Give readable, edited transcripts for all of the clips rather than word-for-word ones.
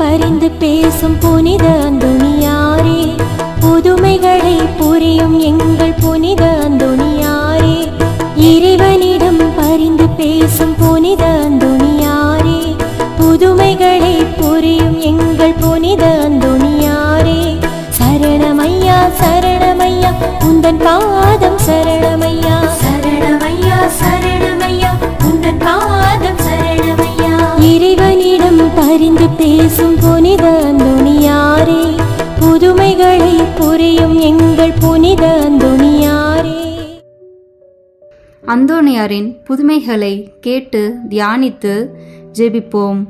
பரிந்து பேசும் புனித அந்தோணியாரே, புதுமைகளை புரியும் எங்கள் புனித அந்தோணியாரே, இறைவனிடம் பரிந்து பேசும் புனித அந்தோணியாரே, புதுமைகளை புரியும் எங்கள் புனித அந்தோணியாரே, சரணமையா சரணமையா உந்தன் பாதம் சரணமையா, சரணமையா சரணமையா உந்தன் பாதம் சரணமையா. இறைவனிடம் பரிந்து பேசும் புனித அந்தோணியாரே, புதுமைகளை புரியும் எங்கள் புனித அந்தோணியாரே. அந்தோணியாரின் புதுமைகளை கேட்டு தியானித்து ஜெபிப்போம்.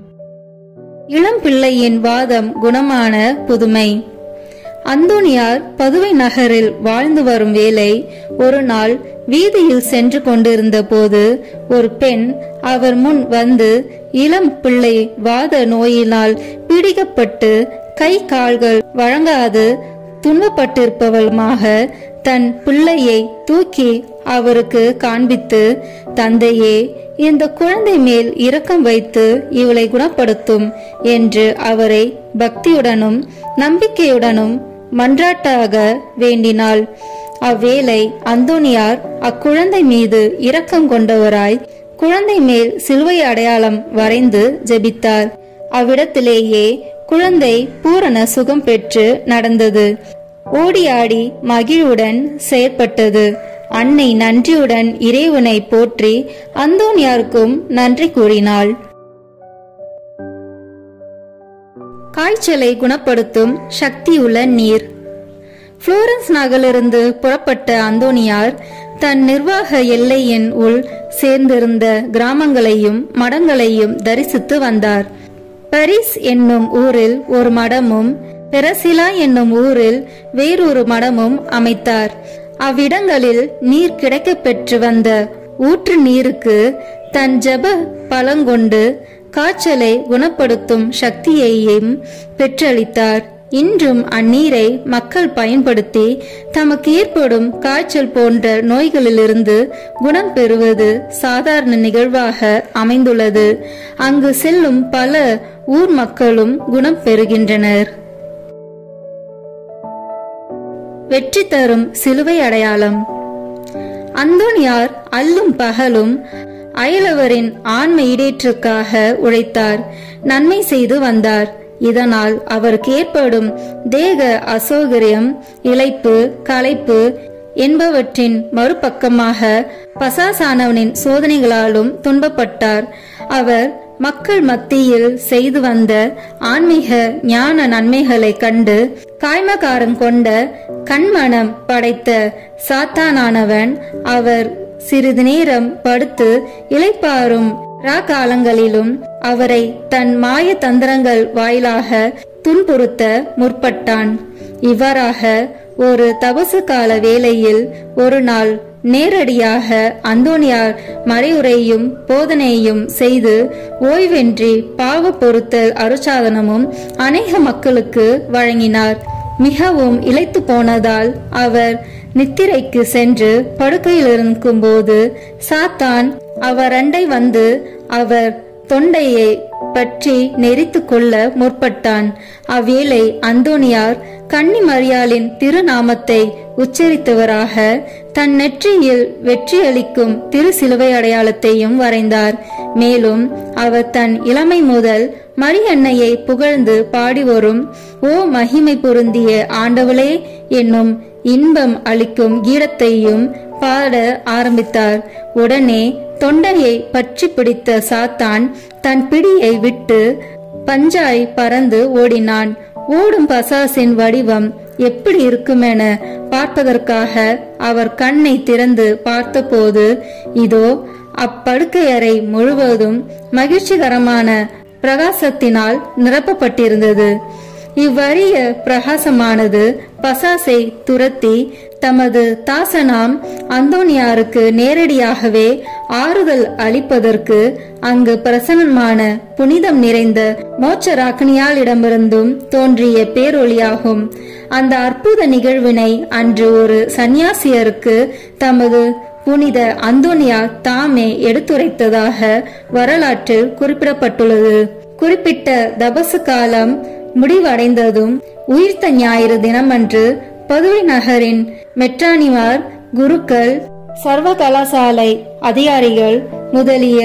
இளம் பிள்ளையின் வாதம் குணமான புதுமை. அந்தோணியார் பதுவை நகரில் வாழ்ந்து வரும் வேளை ஒரு நாள் வீதியில் சென்று கொண்டிருந்த போது ஒரு பெண் அவர் முன் வந்து, இளம் பிள்ளை வாத நோயினால் பீடிக்கப்பட்டு கை கால்கள் வழங்காது துன்பப்பட்டிருப்பவளுமாக தன் பிள்ளையை தூக்கி அவருக்கு காண்பித்து, தந்தையே, இந்த குழந்தை மேல் இரக்கம் வைத்து இவளை குணப்படுத்தும் என்று அவரை பக்தியுடனும் நம்பிக்கையுடனும் மன்றாட்டாக வேண்டினாள். அவ்வேளை அந்தோணியார் அக்குழந்தை மீது இரக்கம் கொண்டவராய் குழந்தை மேல் சிலுவை அடையாளம் வரைந்து ஜெபித்தார். அவ்விடத்திலேயே குழந்தை பூரண சுகம் பெற்று நடந்தது. ஓடியாடி மகிழ்வுடன் செயற்பட்டது. அன்னை நன்றியுடன் இறைவனை போற்றி அந்தோணியாருக்கும் நன்றி கூறினாள். காய்ச்சலை குணப்படுத்தும் சக்தியுள்ள நீர். புளோரன்ஸ் நகரிலிருந்து புறப்பட்ட அந்தோணியார் தன் நிர்வாக எல்லையின் உள் சேர்ந்திருந்த கிராமங்களையும் மடங்களையும் தரிசித்து வந்தார். பாரிஸ் என்னும் ஊரில் ஒரு மடமும் பெரசிலா என்னும் ஊரில் வேறொரு மடமும் அமைத்தார். அவ்விடங்களில் நீர் கிடைக்க பெற்று வந்த ஊற்று நீருக்கு தன் ஜெப பலங்கொண்டு காய்ச்சலை குணப்படுத்தும் சக்தியையும் பெற்றளித்தார். இன்றும் அந்நீரை மக்கள் பயன்படுத்தி தமக்கு ஏற்படும் காய்ச்சல் போன்ற நோய்களிலிருந்து குணம் பெறுவது சாதாரண நிகழ்வாக அமைந்துள்ளது. அங்கு செல்லும் பல ஊர் மக்களும் குணம் பெறுகின்றனர். வெற்றி தரும் சிலுவை அடையாளம். அந்தோணியார் அல்லும் பகலும் அயலவரின் ஆன்ம ஈடேற்றுக்காக உழைத்தார், நன்மை செய்து வந்தார். இதனால் அவருக்கு ஏற்படும் தேக அசௌகரியம், இளைப்பு, களைப்பு என்பவற்றின் மறுபக்கமாக பசாசானவனின் சோதனைகளாலும் துன்பப்பட்டார். அவர் மக்கள் மத்தியில் செய்து வந்த ஆன்மீக ஞான நன்மைகளை கண்டு காய்மகாரம் கொண்ட கண்மனம் படைத்த சாத்தானானவன் அவர் சிறிது நேரம் படுத்து இளைப்பாறும் காலங்களிலும் அவரை தன் மாய தந்திரங்கள் வாயிலாக துன்புறுத்த முற்பட்டான். இவ்வாறாக ஒரு தபசு கால வேளையில் ஒரு நாள் நேரடியாக அந்தோணியார் மறையுரையும் போதனையும் செய்து ஓய்வென்றி பாவ பொறுத்தல் அருட்சாதனமும் அநேக மக்களுக்கு வழங்கினார். மிகவும் இளைத்து போனதால் அவர் நித்திரைக்கு சென்று படுக்கையில் இருக்கும் போது சாத்தான் அவர் அண்டை வந்து அவர் தொண்டையை பற்றி நெரித்து கொள்ள முற்பட்டான். அவ்வேளை அந்தோணியார் கன்னி மரியாளின் திருநாமத்தை உச்சரித்தவராக தன் நெற்றியில் வெற்றியளிக்கும் திரு சிலுவை அடையாளத்தையும் வரைந்தார். மேலும் அவர் தன் இளமை முதல் மரியன்னையை புகழ்ந்து பாடி வரும் ஓ மகிமை பொருந்திய ஆண்டவளே என்னும் இன்பம் அளிக்கும் கீதத்தையும் பாட ஆரம்பித்தார். உடனே தொண்டையை பற்றி பிடித்த சாத்தான் தன் பிடியை விட்டு பஞ்சாய் பறந்து ஓடினான். ஓடும் பசாசின் வடிவம் எப்படி இருக்குமென பார்ப்பதற்காக அவர் கண்ணை திறந்து பார்த்தபோது இதோ அப்படுக்கையறை முழுவதும் மகிழ்ச்சிகரமான பிரகாசத்தினால் நிரப்பப்பட்டிருந்தது. இவ்வரிய பிரகாசமானது பசாசை துரத்தி தமது தாசனாம் அந்தோணியாருக்கு நேரடியாகவே ஆறுதல் அளிப்பதற்கு அங்கு பிரசன்னமான புனிதம் நிறைந்த மோட்சராக்கினியாளிடமிருந்தும் தோன்றிய பேரொளியாகும். அந்த அற்புத நிகழ்வினை அன்று ஒரு சந்நியாசியருக்கு தமது புனித அந்தோணியார் தாமே எடுத்துரைத்ததாக வரலாற்றில் குறிப்பிடப்பட்டுள்ளது. குறிப்பிட்ட தபசு காலம் முடிவடைந்ததும் உயிர்த்த ஞாயிறு தினமன்று பதுவை நகரின் மெட்ரானிமார், குருக்கள், சர்வ கலாசாலை அதிகாரிகள் முதலிய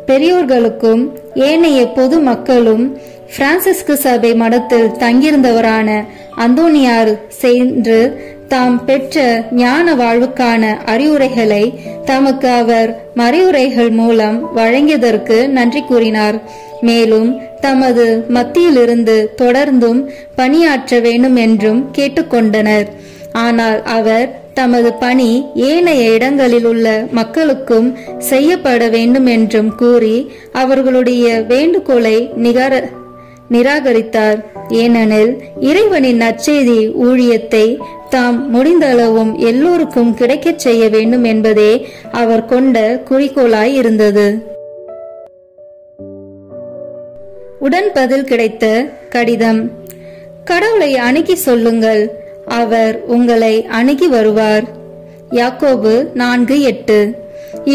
பெரியோர்களுக்கும் ஏனைய பொது மக்களும் பிரான்சிஸ்கு சபை மடத்தில் தங்கியிருந்தவரான அந்தோனியார் சென்று தாம் பெற்ற ஞான வாழ்வுக்கான அறிவுரைகளை தமக்கு அவர் மறைவுரைகள் மூலம் வழங்கியதற்கு நன்றி கூறினார். மேலும் தமது மத்தியிலிருந்து தொடர்ந்தும் பணியாற்ற வேண்டும் என்றும் கேட்டுக்கொண்டனர். ஆனால் அவர் தமது பணி ஏனைய இடங்களில் உள்ள மக்களுக்கும் செய்யப்பட வேண்டும் என்றும் கூறி அவர்களுடைய வேண்டுகோளை நிராகரித்தார். ஏனெனில் இறைவனின் நற்செய்தி ஊழியத்தை தாம் முடிந்தளவும் எல்லோருக்கும் கிடைக்கச் செய்ய வேண்டும் என்பதே அவர் கொண்ட குறிக்கோளாய் இருந்தது. உடன் பதில் கிடைத்த கடிதம். கடவுளை அணுகி சொல்லுங்கள், அவர் உங்களை அணுகி வருவார். யாக்கோபு 4:8.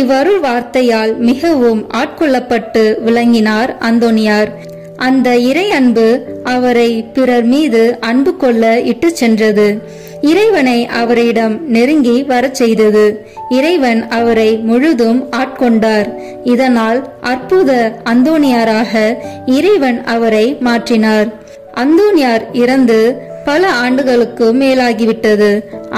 இவ்வருள் வார்த்தையால் மிகவும் ஆட்கொள்ளப்பட்டு விளங்கினார் அந்தோனியார். அந்த இறை அன்பு அவரை பிறர் மீது அன்பு கொள்ள இட்டு சென்றது. இறைவனை அவரிடம் நெருங்கி வரச் செய்தது. இறைவன் அவரை முழுதும் ஆட்கொண்டார். இதனால் அற்புத அந்தோனியாராக இறைவன் அவரை மாற்றினார். அந்தோனியார் இறந்து பல ஆண்டுகளுக்கு மேலாகிவிட்டது.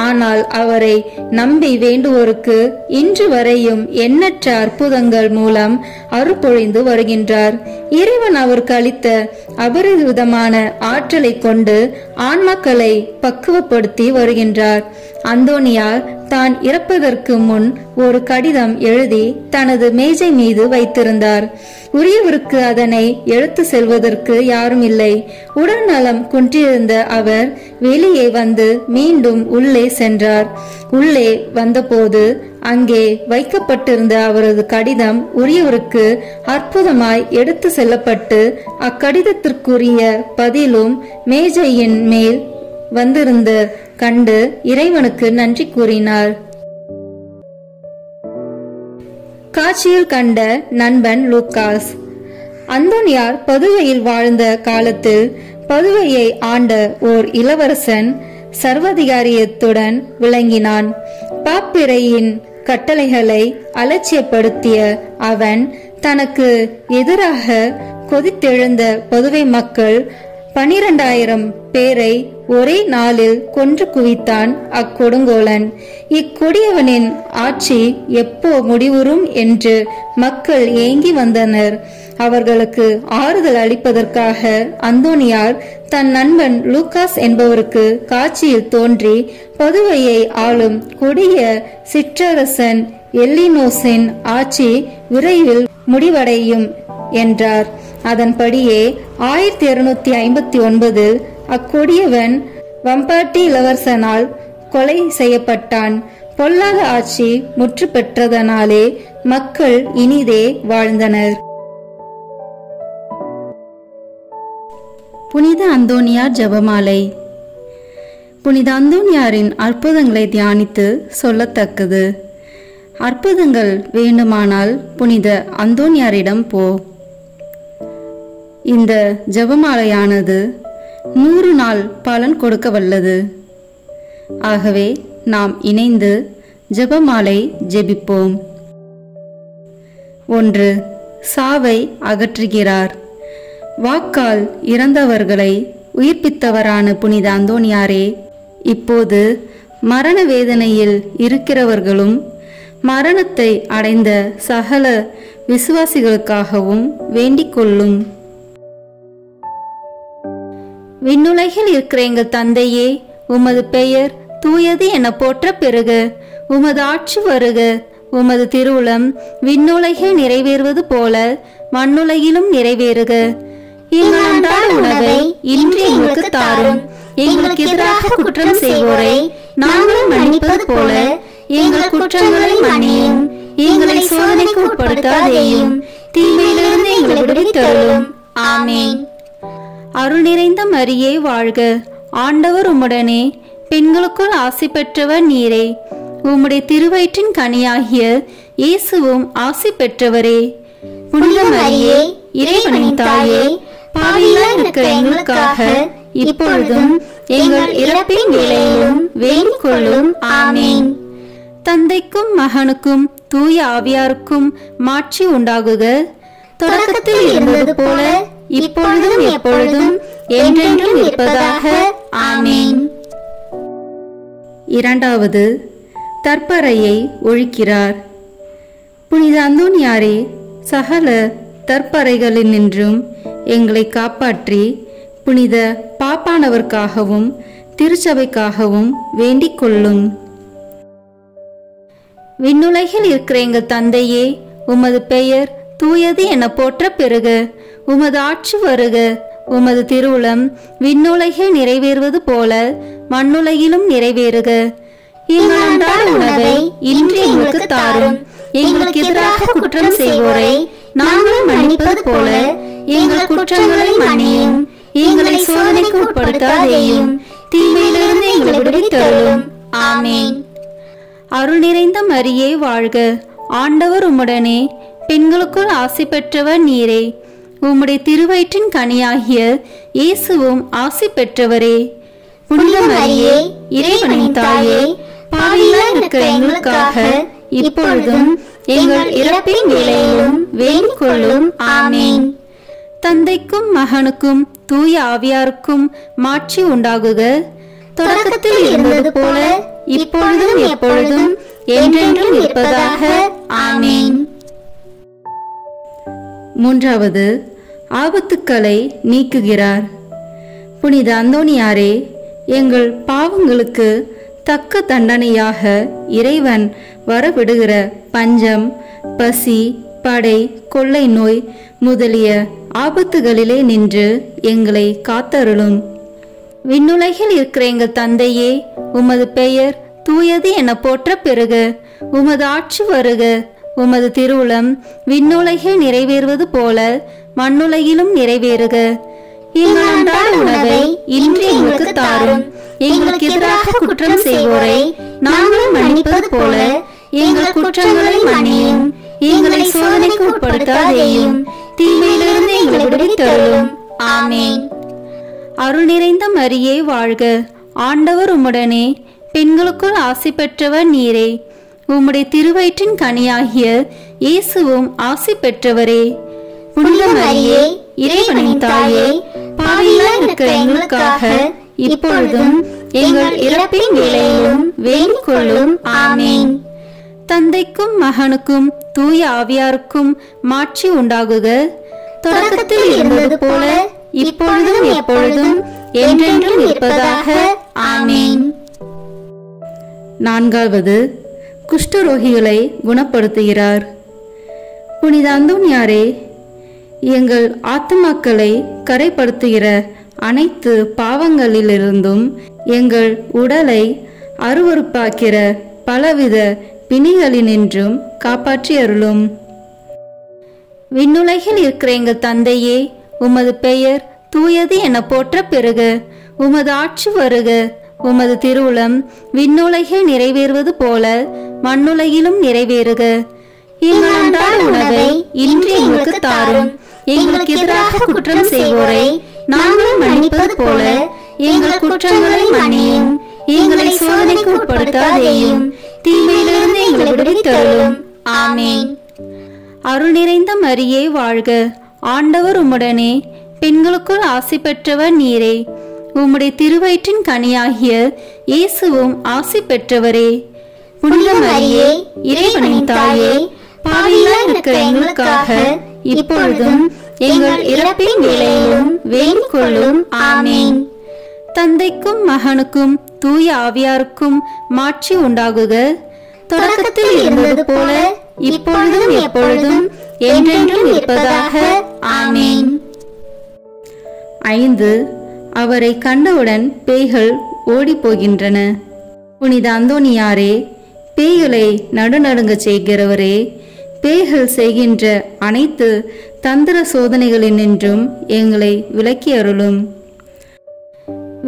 ஆனால் அவரை நம்பி வேண்டுவோருக்கு இன்று வரையும் எண்ணற்ற அற்புதங்கள் மூலம் அருள்பொழிந்து வருகின்றார். இறைவன் அவருக்கு அளித்த அபரிவிதமான ஆற்றலை கொண்டு ஆன்மாக்களை பக்குவப்படுத்தி வருகின்றார். அந்தோனியார் தான் இறப்பதற்கு முன் ஒரு கடிதம் எழுதி தனது மேஜை மீது வைத்திருந்தார். உரியவருக்கு அதனை எடுத்து செல்வதற்கு யாரும் இல்லை. உடல் நலம் குன்றியிருந்த அவர் வெளியே வந்து மீண்டும் உள்ளே சென்றார். உள்ளே வந்தபோது அங்கே வைக்கப்பட்டிருந்த அவரது கடிதம் உரியவருக்கு அற்புதமாய் எடுத்து செல்லப்பட்டு அக்கடிதத்திற்குரிய பதிலும் மேஜையின் மேல் வந்திருந்த கண்டு இறைவனுக்கு நன்றி கூறினார். காட்சியில் கண்ட நண்பன் லூக்காஸ். அந்தோனியார் பதுவையில் வாழ்ந்த காலத்தில் பதுவையை ஆண்ட ஓர் இளவரசன் சர்வாதிகாரியத்துடன் விளங்கினான். பாப்பிரையின் கட்டளைகளை அலட்சியப்படுத்திய அவன் தனக்கு எதிராக கொதித்தெழுந்த பதுவை மக்கள் 12,000 பேரை ஒரே நாளில் கொன்று குவித்தான் அக்கொடுங்கோலன். இக்கொடியவனின் ஆட்சி எப்போ முடிவுறும் என்று மக்கள் ஏங்கி வந்தனர். அவர்களுக்கு ஆறுதல் அளிப்பதற்காக அந்தோனியார் தன் நண்பன் லூக்காஸ் என்பவருக்கு காட்சியில் தோன்றி பதுவையை ஆளும் கொடிய சிற்றரசன் எல்லினோஸின் ஆட்சி விரைவில் முடிவடையும் என்றார். அதன்படியே 1259 அக்கொடியவன் வம்பாட்டி இளவரசனால் கொலை செய்யப்பட்டான். பொல்லாத ஆட்சி முற்று பெற்றதனாலே மக்கள் இனிதே வாழ்ந்தனர். புனித அந்தோனியார் ஜெபமாலை. புனித அந்தோனியாரின் அற்புதங்களை தியானித்து சொல்லத்தக்கது. அற்புதங்கள் வேண்டுமானால் புனித அந்தோனியாரிடம் போ. இந்த ஜெபமாலையானது 100 நாள் பலன் கொடுக்க வல்லது. ஆகவே நாம் இணைந்து ஜெபமாலை ஜெபிப்போம். 1. சாவை அகற்றுகிறார். வாக்கால் இறந்தவர்களை உயிர்ப்பித்தவரான புனித அந்தோனியாரே, இப்போது மரண வேதனையில் இருக்கிறவர்களும் மரணத்தை அடைந்த சகல விசுவாசிகளுக்காகவும் வேண்டிக் கொள்ளும். விண்ணுலகில் இருக்கிற எங்கள் தந்தையே, உமது பெயர் தூயது என போற்ற பெறுக. உமது ஆட்சி வருக. உமது திருவுளம் விண்ணுலகில் நிறைவேறுவது போல மண்ணுலகிலும் நிறைவேறுக. எங்கள் அன்றாட உணவை இன்று எங்களுக்கு தாரும். எங்களுக்கு எதிராக குற்றம் செய்வோரை நாங்கள் மன்னிப்பது போல எங்கள் குற்றங்களை மன்னியும். எங்களை சோதனைக்கு உட்படுத்தாதேயும், தீமையிலிருந்து எங்களை விடுவித்தருளும். ஆமென். அருள் நிறைந்த மரியே வாழ்க. ஆண்டவர் உம்முடனே, பெண்களுக்குள் ஆசி பெற்றவர் நீரே. உம்முடைய திருவயிற்றின் கனியாகிய இயேசுவும் ஆசி பெற்றவரே. புனித மரியே, இறைவனின் தாயே, பாவிகளாய் இருக்கிற எங்களுக்காக இப்பொழுதும் எங்கள் இறப்பின் வேளையிலும் வேண்டிக் கொள்ளும். ஆமீன். தந்தைக்கும் மகனுக்கும் தூய ஆவியாருக்கும் மாட்சி உண்டாகுக. தொடக்கத்தில் இருந்தது போல இப்பொழுதும் எப்பொழுதும் என்றென்றும் இருப்பதாக. ஆமீன். இரண்டாவது, தற்பறையை ஒழிக்கிறார். புனித அந்தோனியாரே, சகல தற்பறைகளினின்றும் எங்களை காப்பாற்றி புனித பாப்பானவர்க்காகவும் திருச்சபைக்காகவும் வேண்டிக் கொள்ளும். விண்ணுலகில் இருக்கிற எங்கள் தந்தையே, உமது பெயர் தூயது என போற்ற பெறுக. உமது ஆட்சி வருக. உமது திருவுளம் விண்ணுலகில் நிறைவேறுவது போல மண்ணுலகிலும் நிறைவேறுக. எங்கள் அன்றாட உணவை இன்று எங்களுக்கு தாரும். எங்களுக்கு எதிராக குற்றம் செய்வோரை நாங்கள் மன்னிப்பது போல எங்கள் குற்றங்களை மன்னியும். எங்களை சோதனைக்கு உட்படுத்தாதேயும், தீமையிலிருந்து எங்களை விடுவித்தருளும். ஆமீன். அருள் நிறைந்த மரியே வாழ்க. ஆண்டவர் உம்முடனே, பெண்களுக்குள் ஆசி பெற்றவர் நீரே. உம்முடைய திருவயிற்றின் கனியாகிய இயேசுவும் ஆசி பெற்றவரே. புனித மரியே, இறைவனின் தாயே, பாவிகளாய் இருக்கிற எங்களுக்காக இப்பொழுதும் எங்கள் இறப்பின் வேளையிலும் வேண்டிக் கொள்ளும். ஆமீன். தந்தைக்கும் மகனுக்கும் தூய ஆவியாருக்கும் மாட்சி உண்டாகுக. தொடக்கத்தில் இருந்தது போல இப்பொழுதும் எப்பொழுதும் என்றென்றும் இருப்பதாக. ஆமீன். மூன்றாவது, ஆபத்துக்களை நீக்குகிறார். புனித அந்தோனியாரே, எங்கள் பாவங்களுக்கு தக்க தண்டனையாக இறைவன் வரவிடுகிற பஞ்சம், பசி, படை, கொள்ளை நோய் முதலிய ஆபத்துகளிலே நின்று எங்களை காத்தருளும். விண்ணுலகில் இருக்கிற எங்கள் தந்தையே, உமது பெயர் தூயது என போற்ற பெறுக. உமது ஆட்சி வருக. உமது திருவுளம் விண்ணுலகில் நிறைவேறுவது போல மண்ணுலகிலும் நிறைவேறுக. எங்கள் அன்றாட உணவை இன்று எங்களுக்கு தாரும். எங்களுக்கு எதிராக குற்றம் செய்வோரை நாங்கள் மன்னிப்பது போல எங்கள் குற்றங்களை மன்னியும். எங்களை சோதனைக்கு உட்படுத்தாதேயும், தீமையிலிருந்து எங்களை விடுவித்தருளும். ஆமீன். அருள் நிறைந்த மரியே வாழ்க. ஆண்டவர் உம்முடனே, பெண்களுக்குள் ஆசி பெற்றவர் நீரே. உம்முடைய திருவயிற்றின் கனியாகிய இயேசுவும் ஆசி பெற்றவரே. புனித மரியே, இறைவனின் தாயே, பாவிகளாய் இருக்கிற எங்களுக்காக இப்பொழுதும் எங்கள் இறப்பின் வேளையிலும் வேண்டிக் கொள்ளும். ஆமீன். தந்தைக்கும் மகனுக்கும் தூய ஆவியாருக்கும் மாட்சி உண்டாகுக. தொடக்கத்தில் இருந்தது போல இப்பொழுதும் எப்பொழுதும் என்றென்றும் இருப்பதாக. ஆமீன். நான்காவது, குஷ்டரோகிகளை குணப்படுத்துகிறார். புனித அந்தோனியாரே, எங்கள் ஆத்துமாக்களை கரைப்படுத்துகிற அனைத்து பாவங்களிலிருந்தும் எங்கள் உடலை அருவருப்பாக்கிற பலவித பிணிகளினின்றும் காப்பாற்றி அருளும். விண்ணுலகில் இருக்கிற எங்கள் தந்தையே, உமது பெயர் தூயது என போற்ற பெறுக. உமது ஆட்சி வருக. உமது திருவுளம் விண்ணுலகில் நிறைவேறுவது போல மண்ணுலகிலும் நிறைவேறுக. எங்கள் அன்றாட உணவை இன்று எங்களுக்கு தாரும். எங்களுக்கு எதிராக குற்றம் செய்வோரை நாங்கள் மன்னிப்பது போல எங்கள் குற்றங்களை மன்னியும். எங்களை சோதனைக்கு உட்படுத்தாதேயும், தீமையிலிருந்து எங்களை விடுவித்தருளும். ஆமீன். அருள் நிறைந்த மரியே வாழ்க. ஆண்டவர் உம்முடனே, பெண்களுக்குள் ஆசி பெற்றவர் நீரே. உம்முடைய திருவயிற்றின் கனியாகிய இயேசுவும் ஆசி பெற்றவரே. புனித மரியே, இறைவனின் தாயே, பாவிகளாய் இருக்கிற எங்களுக்காக இப்பொழுதும் எங்கள் இறப்பின் வேளையிலும் வேண்டிக் கொள்ளும். ஆமீன். தந்தைக்கும் மகனுக்கும் தூய ஆவியாருக்கும் மாட்சி உண்டாகுக. தொடக்கத்தில் இருந்தது போல இப்பொழுதும் எப்பொழுதும் என்றென்றும் இருப்பதாக. ஆமீன். 5, அவரை கண்டவுடன் பேய்கள் ஓடி போகின்றன. புனித அந்தோனியாரே, பேய்களை நடுநடுங்க செய்கிறவரே, பேய்கள் செய்கின்ற அனைத்து தந்திர சோதனைகளினின்றும் எங்களை விலக்கி அருளும்.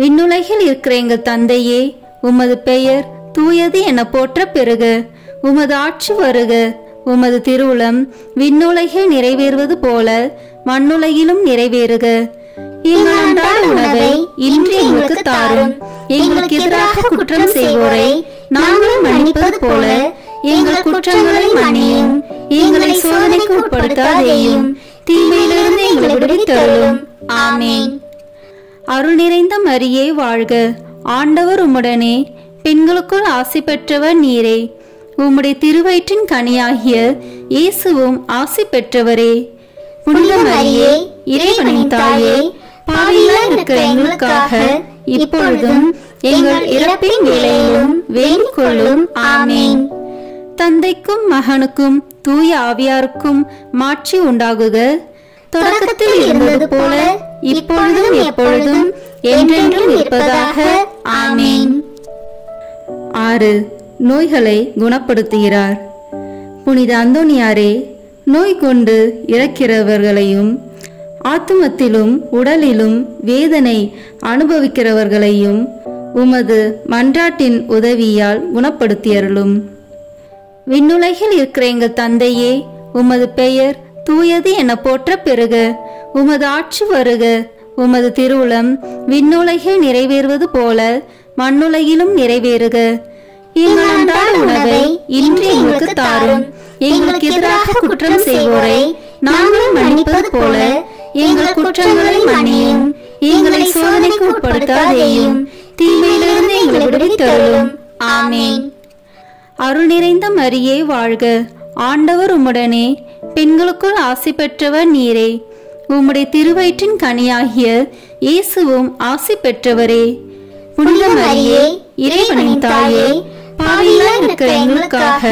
விண்ணுலகில் இருக்கிற எங்கள் தந்தையே, உமது பெயர் தூயது என போற்ற பெறுக. உமது ஆட்சி வருக. உமது திருவுளம் விண்ணுலகில் நிறைவேறுவது போல மண்ணுலகிலும் நிறைவேறுக. எங்கள் அன்றாட உணவை இன்று எங்களுக்கு தாரும். எங்களுக்கு எதிராக குற்றம் செய்வோரை நாங்கள் மன்னிப்பது போல எங்கள் குற்றங்களை மன்னியும். எங்களை சோதனைக்கு உட்படுத்தாதேயும், தீமையிலிருந்து எங்களை விடுவித்தருளும். ஆமேன். அருள் நிறைந்த மரியே வாழ்க, ஆண்டவர் உம்முடனே, பெண்களுக்குள் ஆசி பெற்றவர் நீரே. உம்முடைய திருவயிற்றின் கனியாகிய இயேசுவும் ஆசி பெற்றவரே. புனித மரியே, இறைவனின் தாயே, பாவிகளாய் இருக்கிற எங்களுக்காக இப்பொழுதும் எங்கள் இறப்பின் வேளையிலும் வேண்டிக் கொள்ளும். ஆமேன். தந்தைக்கும் மகனுக்கும் தூய ஆவியாருக்கும் மாட்சி உண்டாகுக. தொடக்கத்தில் இருந்தது போல இப்பொழுதும் எப்பொழுதும் என்றென்றும் இருப்பதாக. ஆமேன். 6. நோய்களை குணப்படுத்துகிறார். புனித அந்தோனியாரே, நோய் கொண்டு இறக்கிறவர்களையும் ஆத்துமத்திலும் உடலிலும் வேதனை அனுபவிக்கிறவர்களையும் உமது மன்றாட்டின் உதவியால் குணப்படுத்தியருளும். விண்ணுலகில் இருக்கிற எங்கள் தந்தையே, உமது பெயர் தூயது என போற்ற பெறுக. உமது ஆட்சி வருக. உமது திருவுளம் விண்ணுலகில் நிறைவேறுவது போல மண்ணுலகிலும் நிறைவேறுக. எங்கள் அன்றாட உணவை இன்று எங்களுக்கு தாரும். எங்களுக்கு எதிராக குற்றம் செய்வோரை நாங்கள் மன்னிப்பது போல எங்கள் குற்றங்களை மன்னியும். எங்களை சோதனைக்கு உட்படுத்தாதேயும், தீமையிலிருந்து எங்களை விடுவித்தருளும். ஆமேன். அருள் நிறைந்த மரியே வாழ்க, ஆண்டவர் உம்முடனே, பெண்களுக்குள் ஆசி பெற்றவர் நீரே. உம்முடைய திருவயிற்றின் கனியாகிய இயேசுவும் ஆசி பெற்றவரே. புனித மரியே, இறைவனின் தாயே, பாவிகளாய் இருக்கிற எங்களுக்காக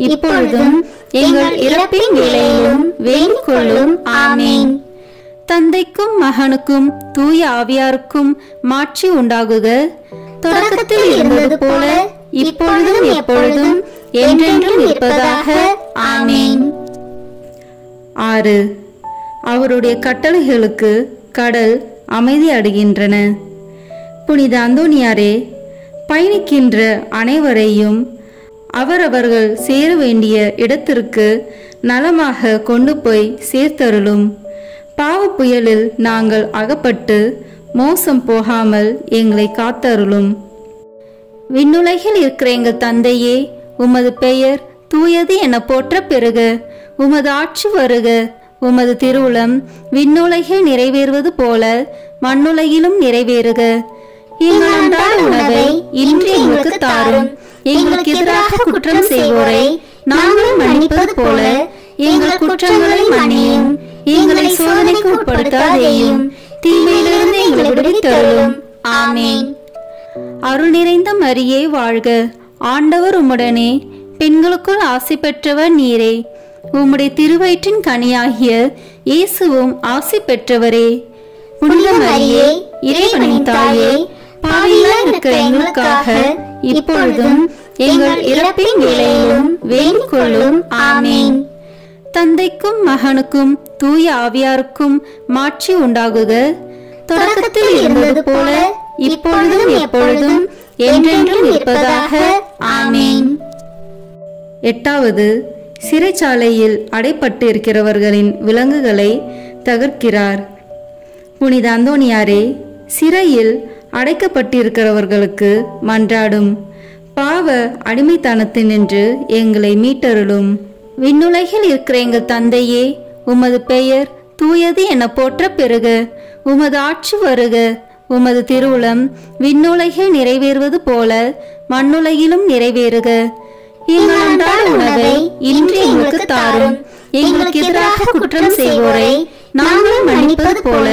இப்பொழுதும் எங்கள் இறப்பின் வேளையிலும் வேண்டிக் கொள்ளும். ஆமேன். தந்தைக்கும் மகனுக்கும் தூய ஆவியாருக்கும் மாட்சி உண்டாகுக. தொடக்கத்தில் இருந்தது போல இப்பொழுதும் எப்பொழுதும் என்றென்றும் இருப்பதாக. ஆமேன். 6. அவருடைய கட்டளைகளுக்கு கடல் அமைதி அடைகின்றன. புனித அந்தோனியாரே, பயணிக்கின்ற அனைவரையும் அவரவர்கள் சேர வேண்டிய இடத்திற்கு நலமாக கொண்டு போய் சேர்த்தருளும். பாவ புயலில் நாங்கள் அகப்பட்டு மோசம் போகாமல் எங்களை காத்தருளும். விண்ணுலகில் இருக்கிற எங்கள் தந்தையே, உமது பெயர் தூயது என போற்ற பெறுக. உமது ஆட்சி வருக. உமது திருவுளம் விண்ணுலகில் நிறைவேறுவது போல மண்ணுலகிலும் நிறைவேறுக. எங்கள் அன்றாட உணவை இன்று எங்களுக்கு தாரும். எங்களுக்கு எதிராக குற்றம் செய்வோரை நாங்கள் மன்னிப்பது போல எங்கள் குற்றங்களை மன்னியும். எங்களை சோதனைக்கு உட்படுத்தாதேயும், தீமையிலிருந்து எங்களை விடுவித்தருளும். ஆமேன். அருள் நிறைந்த மரியே வாழ்க, ஆண்டவர் உம்முடனே, பெண்களுக்குள் ஆசி பெற்றவர் நீரே. உம்முடைய திருவயிற்றின் கனியாகிய இயேசுவும் ஆசி பெற்றவரே. புனித மரியே, இறைவனின் தாயே, பாவிகளாய் இருக்கிற எங்களுக்காக இப்பொழுதும் எங்கள் இறப்பின் வேளையிலும் வேண்டிக் கொள்ளும். ஆமேன். தந்தைக்கும் மகனுக்கும் தூய ஆவியாருக்கும் மாட்சி உண்டாகுக. தொடக்கத்தில் இருந்தது போல இப்பொழுதும் எப்பொழுதும் என்றென்றும் இருப்பதாக. ஆமேன். 8. சிறைச்சாலையில் அடைப்பட்டிருக்கிறவர்களின் விலங்குகளை தகர்க்கிறார். புனித அந்தோனியாரே, சிறையில் அடைக்கப்பட்டிருக்கிறவர்களுக்கு மன்றாடும். பாவ அடிமைத்தனத்தினின்று எங்களை மீட்டருளும். விண்ணுலகில் இருக்கிற எங்கள் தந்தையே, உமது பெயர் தூயது என போற்ற பெறுக. உமது ஆட்சி வருக. உமது திருவுளம் விண்ணுலகில் நிறைவேறுவது போல மண்ணுலகிலும் நிறைவேறுக. எங்கள் அன்றாட உணவை இன்று எங்களுக்கு தாரும். எங்களுக்கு எதிராக குற்றம் செய்வோரை நாங்கள் மன்னிப்பது போல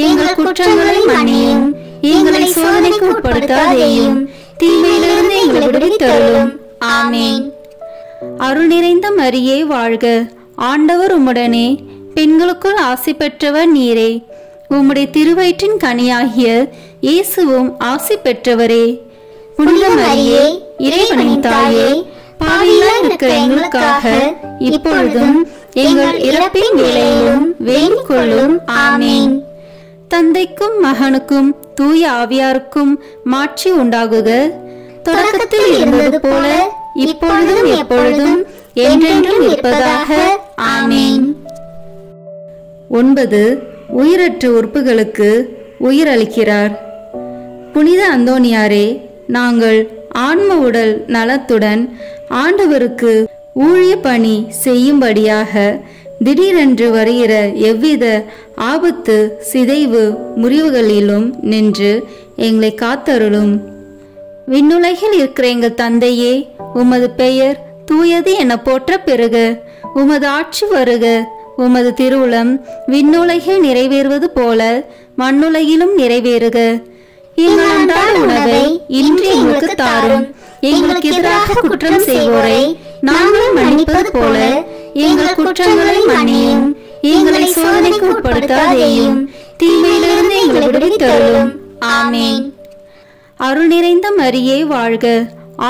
எங்கள் குற்றங்களை மன்னியும். எங்களை சோதனைக்கு உட்படுத்தாதேயும், தீமையிலிருந்து எங்களை விடுவித்தருளும். ஆமேன். அருள் நிறைந்த மரியே வாழ்க, ஆண்டவர் உம்முடனே, பெண்களுக்குள் ஆசி பெற்றவர் நீரே. உம்முடைய திருவயிற்றின் கனியாகிய இயேசுவும் ஆசி பெற்றவரே. புனித மரியே, இறைவனின் தாயே, பாவிகளாய் இருக்கிற எங்களுக்காக இப்பொழுதும் எங்கள் இறப்பின் வேளையிலும் வேண்டிக் கொள்ளும். ஆமேன். தந்தைக்கும் மகனுக்கும் தூய ஆவியாருக்கும் மாட்சி உண்டாகுக. தொடக்கத்தில் இருந்தது போல இப்பொழுதும் எப்பொழுதும் என்றென்றும் இருப்பதாக. ஆமென். 9. உயிரற்ற உறுப்புகளுக்கு உயிர் அளிக்கிறார். புனித அந்தோனியாரே, நாங்கள் ஆன்ம உடல் நலத்துடன் ஆண்டவருக்கு ஊழிய பணி செய்யும்படியாக திடீரென்று வருகிற எவ்வித ஆபத்து சிதைவு முறிவுகளிலும் நின்று எங்களை காத்தருளும். விண்ணுலகில் இருக்கிற எங்கள் தந்தையே, உமது பெயர் தூயது என போற்ற பெறுக. உமது ஆட்சி வருக. உமது திருவுளம் விண்ணுலகில் நிறைவேறுவது போல மண்ணுலகிலும் நிறைவேறுக. எங்கள் அன்றாட உணவை இன்று எங்களுக்கு தாரும். எங்களுக்கு எதிராக குற்றம் செய்வோரை நாங்கள் மன்னிப்பது போல எங்கள் குற்றங்களை மன்னியும். எங்களை சோதனைக்கு உட்படுத்தாதேயும், தீமையிலிருந்து எங்களை விடுவித்தருளும். ஆமென். அருள் நிறைந்த மரியே வாழ்க.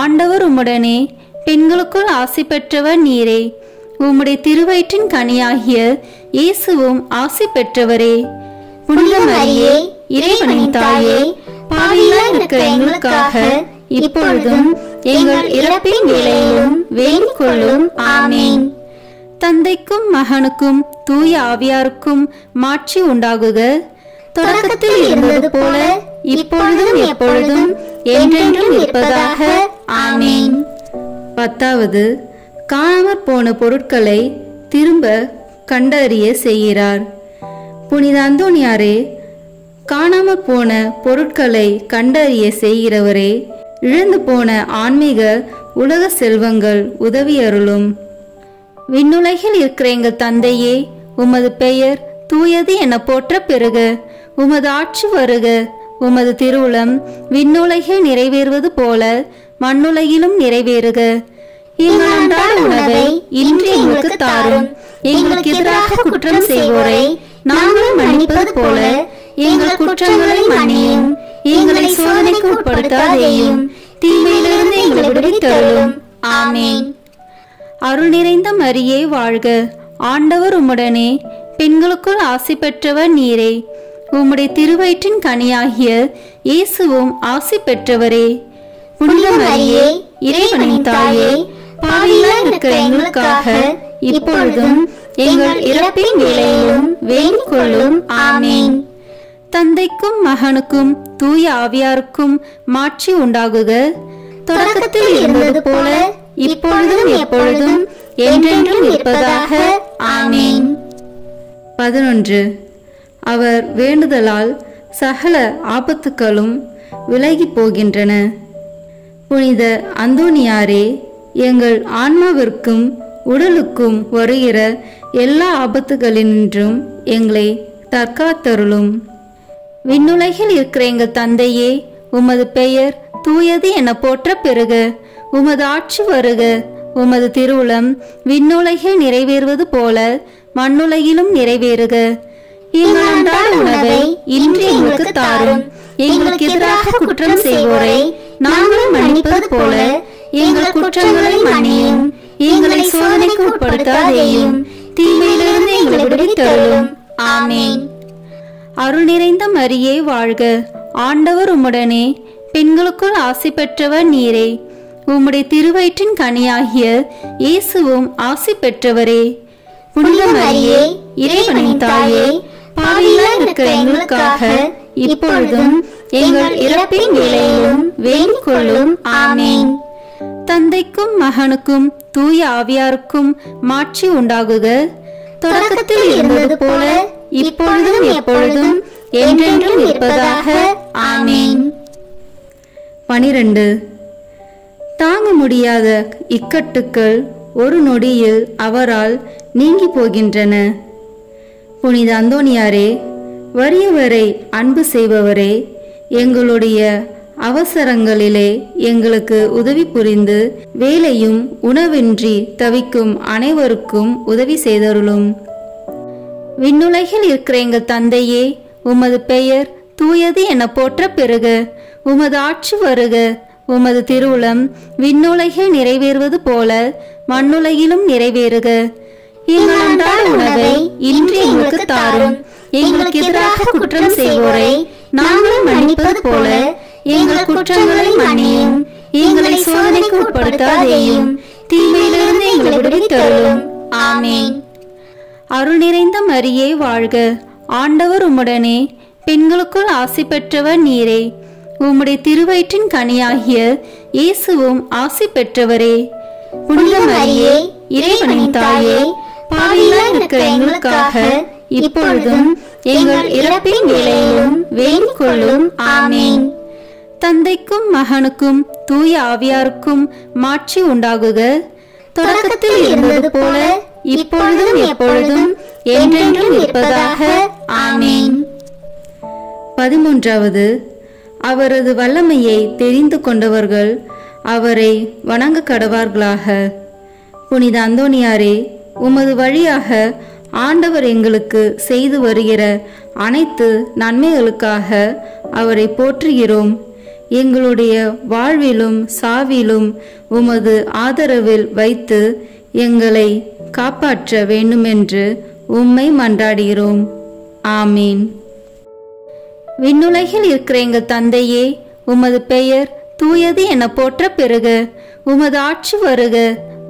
ஆண்டவர் உம்முடனே, பெண்களுக்குள் ஆசி பெற்றவர் நீரே. உம்முடைய திருவயிற்றின் கனியாகிய இயேசுவும் ஆசி பெற்றவரே. புனித மரியே, இறைவனின் தாயே, பாவிகளாய் இருக்கிற எங்களுக்காக இப்பொழுதும் எங்கள் இறப்பின் வேளையிலும் வேண்டிக் கொள்ளும். ஆமென். தந்தைக்கும் மகனுக்கும் தூய ஆவியாருக்கும் மாட்சி உண்டாகுக. தொடக்கத்தில் இருந்தது போல இப்பொழுதும் எப்பொழுதும் என்றென்றும் இருப்பதாக. ஆமென். 10. காணாமற் போன பொருட்களை திரும்ப கண்டறிய செய்கிறார். புனித அந்தோனியாரே, காணாமற் போன பொருட்களை கண்டறிய செய்கிறவரே, இழந்து போன ஆன்மீக உலக செல்வங்கள் உதவியருளும். விண்ணுலகில் இருக்கிற எங்கள் தந்தையே, உமது பெயர் தூயது என போற்ற பெறுக. உமது ஆட்சி வருக. உமது திருவுளம் விண்ணுலகில் நிறைவேறுவது போல மண்ணுலகிலும் நிறைவேறுக. எங்கள் அன்றாட உணவை இன்று எங்களுக்கு தாரும். எங்களுக்கு எதிராக குற்றம் செய்வோரை நாங்கள் மன்னிப்பது போல எங்கள் குற்றங்களை மன்னியும். எங்களை சோதனைக்கு உட்படுத்தாதேயும், தீமையிலிருந்து எங்களை விடுவித்தருளும். ஆமென். அருள் நிறைந்த மரியே வாழ்க. ஆண்டவர் உம்முடனே, பெண்களுக்குள் ஆசி பெற்றவர் நீரே. உம்முடைய திருவயிற்றின் கனியாகிய இயேசுவும் ஆசி பெற்றவரே. புனித மரியே, இறைவனின் தாயே, பாவிகளாய் இருக்கிற எங்களுக்காக இப்பொழுதும் எங்கள் இறப்பின் வேளையிலும் வேண்டிக் கொள்ளும். ஆமென். தந்தைக்கும் மகனுக்கும் தூய ஆவியாருக்கும் மாட்சி உண்டாகுக. தொடக்கத்தில் இருந்தது போல இப்பொழுதும் எப்பொழுதும் என்றென்றும் இருப்பதாக. ஆமென். 11. அவர் வேண்டுதலால் சகல ஆபத்துக்களும் விலகி போகின்றன. புனித அந்தோனியாரே, எங்கள் ஆன்மாவிற்கும் உடலுக்கும் வருகிற எல்லா ஆபத்துகளினின்றும் எங்களை தற்காத்தருளும். விண்ணுலகில் இருக்கிற எங்கள் தந்தையே, உமது பெயர் தூயது என போற்ற பெறுக. உமது ஆட்சி வருக. உமது திருவுளம் விண்ணுலகில் நிறைவேறுவது போல மண்ணுலகிலும் நிறைவேறுக. எங்கள் அன்றாட உணவை இன்று எங்களுக்கு தாரும். எங்களுக்கு எதிராக குற்றம் செய்வோரை நாங்கள் மன்னிப்பது போல எங்கள் குற்றங்களை மன்னியும். எங்களை சோதனைக்கு உட்படுத்தாதேயும், தீமையிலிருந்து எங்களை விடுவித்தருளும். ஆமென். அருள் நிறைந்த மரியே வாழ்க. ஆண்டவர் உம்முடனே, பெண்களுக்குள் ஆசி பெற்றவர் நீரே. உம்முடைய திருவயிற்றின் கனியாகிய இயேசுவும் ஆசி பெற்றவரே. புனித மரியே, இறைவனின் தாயே, பாவிகளாய் இருக்கிற எங்களுக்காக இப்பொழுதும் எங்கள் இறப்பின் வேளையிலும் வேண்டிக் கொள்ளும். ஆமென். தந்தைக்கும் மகனுக்கும் தூய ஆவியாருக்கும் மாட்சி உண்டாகுக. தொடக்கத்தில் இருந்தது போல இப்பொழுதும் எப்பொழுதும் என்றென்றும் இருப்பதாக. ஆமென். 12. தாங்க முடியாத இக்கட்டுக்கள் ஒரு நொடியில் அவரால் நீங்கி போகின்றன. புனித அந்தோனியாரே, வறியவரை அன்பு செய்பவரே, எங்களுடைய அவசரங்களிலே எங்களுக்கு உதவி புரிந்து வேலையும் உணவின்றி தவிக்கும் அனைவருக்கும் உதவி செய்தருளும். விண்ணுலகில் இருக்கிற எங்கள் தந்தையே, உமது பெயர் தூயது என போற்ற பெறுக. உமது ஆட்சி வருக. உமது திருவுளம் விண்ணுலகில் நிறைவேறுவது போல மண்ணுலகிலும் நிறைவேறுக. எங்கள் அன்றாட உணவை இன்று எங்களுக்கு தாரும். எங்களுக்கு எதிராக குற்றம் செய்வோரை நாங்கள் மன்னிப்பது போல எங்கள் குற்றங்களை மன்னியும். எங்களை சோதனைக்கு உட்படுத்தாதேயும், தீமையிலிருந்து எங்களை விடுவித்தருளும். ஆமென். அருள் நிறைந்த மரியே வாழ்க, ஆண்டவர் உம்முடனே, பெண்களுக்குள் ஆசி பெற்றவர் நீரே. உம்முடைய திருவயிற்றின் கனியாகிய இயேசுவும் ஆசி பெற்றவரே. புனித மரியே, இறைவனின் தாயே, பாவிகளாய் இருக்கிற எங்களுக்காக இப்பொழுதும் எங்கள் இறப்பின் வேளையிலும் வேண்டிக் கொள்ளும். ஆமென். தந்தைக்கும் மகனுக்கும் தூய ஆவியாருக்கும் மாட்சி உண்டாகுக. தொடக்கத்தில் இருந்தது போல இப்பொழுதும் எப்பொழுதும் என்றென்றும் இருப்பதாக. ஆமென். 13வது, அவரது வல்லமையை தெரிந்து கொண்டவர்கள் அவரை வணங்க கடவார்களாக. புனித அந்தோணியாரே, உமது வழியாக ஆண்டவர் எங்களுக்கு செய்து வருகிற அனைத்து நன்மைகளுக்காக அவரை போற்றுகிறோம். எங்களுடைய வாழ்விலும் சாவிலும் உமது ஆதரவில் வைத்து எங்களை காப்பாற்ற வேண்டுமென்று உம்மை மன்றாடுகிறோம். ஆமீன். விண்ணுலகில் இருக்கிற எங்கள் தந்தையே, உமது பெயர் தூயது என போற்ற பெறுக. உமது ஆட்சி வருக.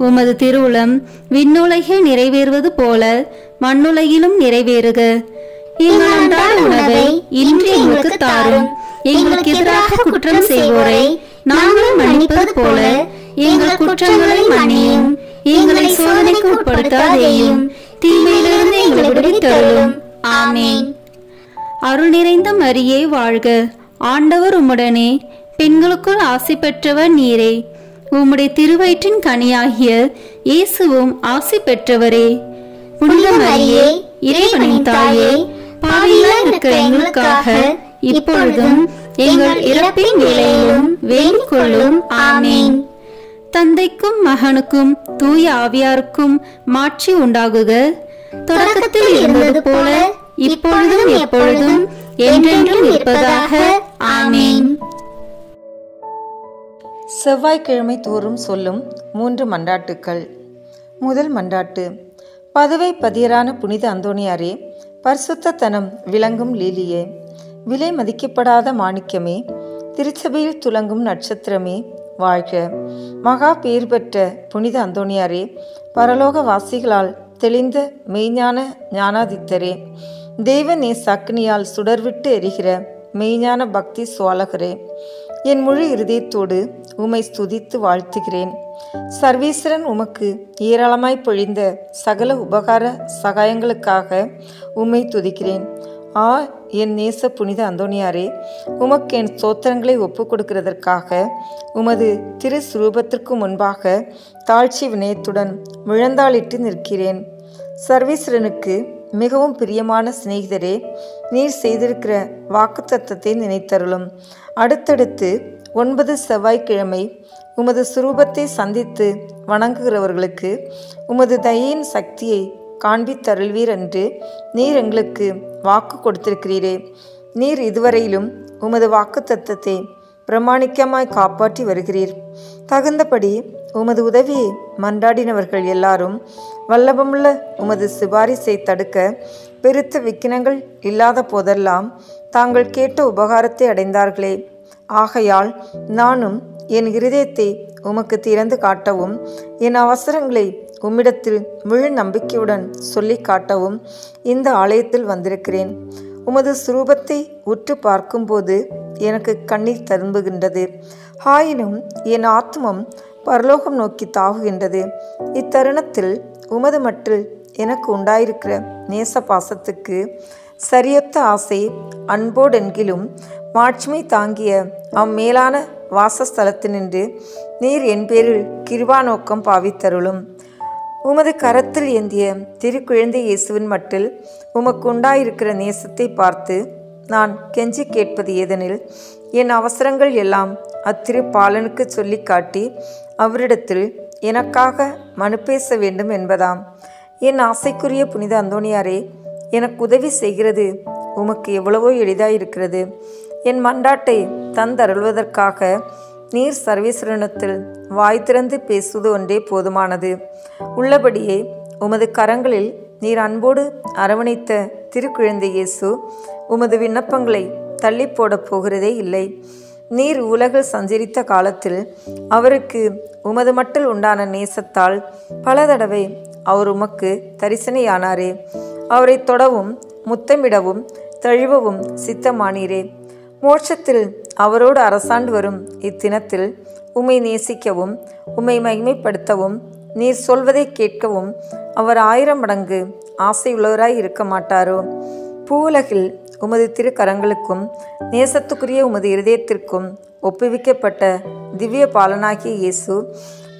உமது திருவுளம் விண்ணுலகில் நிறைவேறுவது போல மண்ணுலகிலும் நிறைவேறுக. எங்கள் அன்றாட உணவை இன்று எங்களுக்கு தாரும். எங்களுக்கு எதிராக குற்றம் செய்வோரை நாங்கள் மன்னிப்பது போல எங்கள் குற்றங்களை மன்னியும். எங்களை சோதனைக்கு உட்படுத்தாதேயும், தீமையிலிருந்து எங்களை விடுவித்தருளும். ஆமென். அருள் நிறைந்த மரியே வாழ்க, ஆண்டவர் உம்முடனே, பெண்களுக்குள் ஆசி பெற்றவர் நீரே. உம்முடைய திருவயிற்றின் கனியாகிய இயேசுவும் ஆசி பெற்றவரே. புனித மரியே, இறைவனின் தாயே, பாவிகளாய் இருக்கிற எங்களுக்காக இப்பொழுதும் எங்கள் இறப்பின் வேளையிலும் வேண்டிக் கொள்ளும். ஆமென். தந்தைக்கும் மகனுக்கும் தூய ஆவியாருக்கும் மாட்சி உண்டாகுக. தொடக்கத்தில் இருந்தது போல இப்பொழுதும் எப்பொழுதும் என்றென்றும் இருப்பதாக. ஆமென். செவ்வாய்க்கிழமை தோறும் சொல்லும் 3 மன்றாட்டுக்கள். முதல் மன்றாட்டு. பதுவை பதியரான புனித அந்தோணியாரே, பரிசுத்தத்தனம் விளங்கும் லீலியே, விலை மதிக்கப்படாத மாணிக்கமே, திருச்சபையில் துலங்கும் நட்சத்திரமே, வாழ்க. மகா பேர் பெற்ற புனித அந்தோணியாரே, பரலோக வாசிகளால் தெளிந்த மெய்ஞான ஞானாதித்தரே, தெய்வ நேசாக்கினியால் சுடர்விட்டு எரிகிற மெய்ஞான பக்தி சுவாலகரே, என் முழு இருதயத்தோடு உம்மை ஸ்துதித்து வாழ்த்துகிறேன். சர்வேஸ்வரன் உமக்கு ஏராளமாய் பொழிந்த சகல உபகார சகாயங்களுக்காக உம்மை துதிக்கிறேன். ஆ, என் நேச புனித அந்தோணியாரே, உமக்கு என் ஸ்தோத்திரங்களை ஒப்புக் கொடுக்கிறதற்காக உமது திரு சுரூபத்திற்கு முன்பாக தாழ்ச்சி வினயத்துடன் முழந்தாளிட்டு நிற்கிறேன். சர்வேஸ்வரனுக்கு மிகவும் பிரியமான சிநேகிதரே, நீர் செய்திருக்கிற வாக்குத்தத்தத்தை நினைத்தருளும். அடுத்தடுத்து 9 செவ்வாய்க்கிழமை உமது சுரூபத்தை சந்தித்து வணங்குகிறவர்களுக்கு உமது தயையின் சக்தியை காண்பித்தருள்வீர் என்று நீர் எங்களுக்கு வாக்கு கொடுத்திருக்கிறீரே. நீர் இதுவரையிலும் உமது வாக்கு தத்தத்தை பிரமாணிக்கமாய் காப்பாற்றி வருகிறீர். தகுந்தபடி உமது உதவியை மன்றாடினவர்கள் எல்லாரும் வல்லபமுள்ள உமது சிபாரிசை தடுக்க பெருத்த விக்கினங்கள் இல்லாத போதெல்லாம் தாங்கள் கேட்ட உபகாரத்தை அடைந்தார்களே. ஆகையால் நானும் என் இருதயத்தை உமக்கு திறந்து காட்டவும், என் அவசரங்களை உம்மிடத்தில் முழு நம்பிக்கையுடன் சொல்லி காட்டவும் இந்த ஆலயத்தில் வந்திருக்கிறேன். உமது சுரூபத்தை உற்று பார்க்கும்போது எனக்கு கண்ணீர் ததும்புகின்றது. ஆயினும் என் ஆத்மம் பரலோகம் நோக்கி தாவுகின்றது. இத்தருணத்தில் உமது மட்டில் எனக்கு உண்டாயிருக்கிற நேச பாசத்துக்கு சரியொத்த ஆசை அன்போடென்கிலும் மாட்சிமை தாங்கிய அம்மேலான வாசஸ்தலத்தினின்று நீர் என் பேரில் கிருபா நோக்கம் பாவித்தருளும். உமது கரத்தில் ஏந்திய திருக்குழந்தை இயேசுவின் மட்டில் உமக்கு உண்டாயிருக்கிற நேசத்தை பார்த்து நான் கெஞ்சி கேட்பது ஏதெனில், என் அவசரங்கள் எல்லாம் அத்திரு பாலனுக்கு சொல்லி காட்டி அவரிடத்தில் எனக்காக மனு பேச வேண்டும் என்பதாம். என் ஆசைக்குரிய புனித அந்தோணியாரே, எனக்கு உதவி செய்கிறது உமக்கு எவ்வளவோ எளிதாயிருக்கிறது. என் மன்றாட்டை தந்தருள்வதற்காக நீர் சர்வேஸ்வரனத்தில் வாய் திறந்து பேசுவது ஒன்றே போதுமானது. உள்ளபடியே உமது கரங்களில் நீர் அன்போடு அரவணைத்த திருக்குழந்தை இயேசு உமது விண்ணப்பங்களை தள்ளி போடப் போகிறதே இல்லை. நீர் உலகில் சஞ்சரித்த காலத்தில் அவருக்கு உமது மட்டில் உண்டான நேசத்தால் பல தடவை அவர் உமக்கு தரிசனையானாரே. அவரை தொடவும் முத்தமிடவும் தழுவவும் சித்தமானீரே. மோட்சத்தில் அவரோடு அரசாண்டு வரும் இத்தினத்தில் உம்மை நேசிக்கவும் உம்மை மகிமைப்படுத்தவும் நீர் சொல்வதை கேட்கவும் அவர் 1000 மடங்கு ஆசையுள்ளவராய் இருக்க மாட்டாரோ? பூவுலகில் உமது திருக்கரங்களுக்கும் நேசத்துக்குரிய உமது இருதயத்திற்கும் ஒப்புவிக்கப்பட்ட திவ்ய பாலனாகிய இயேசு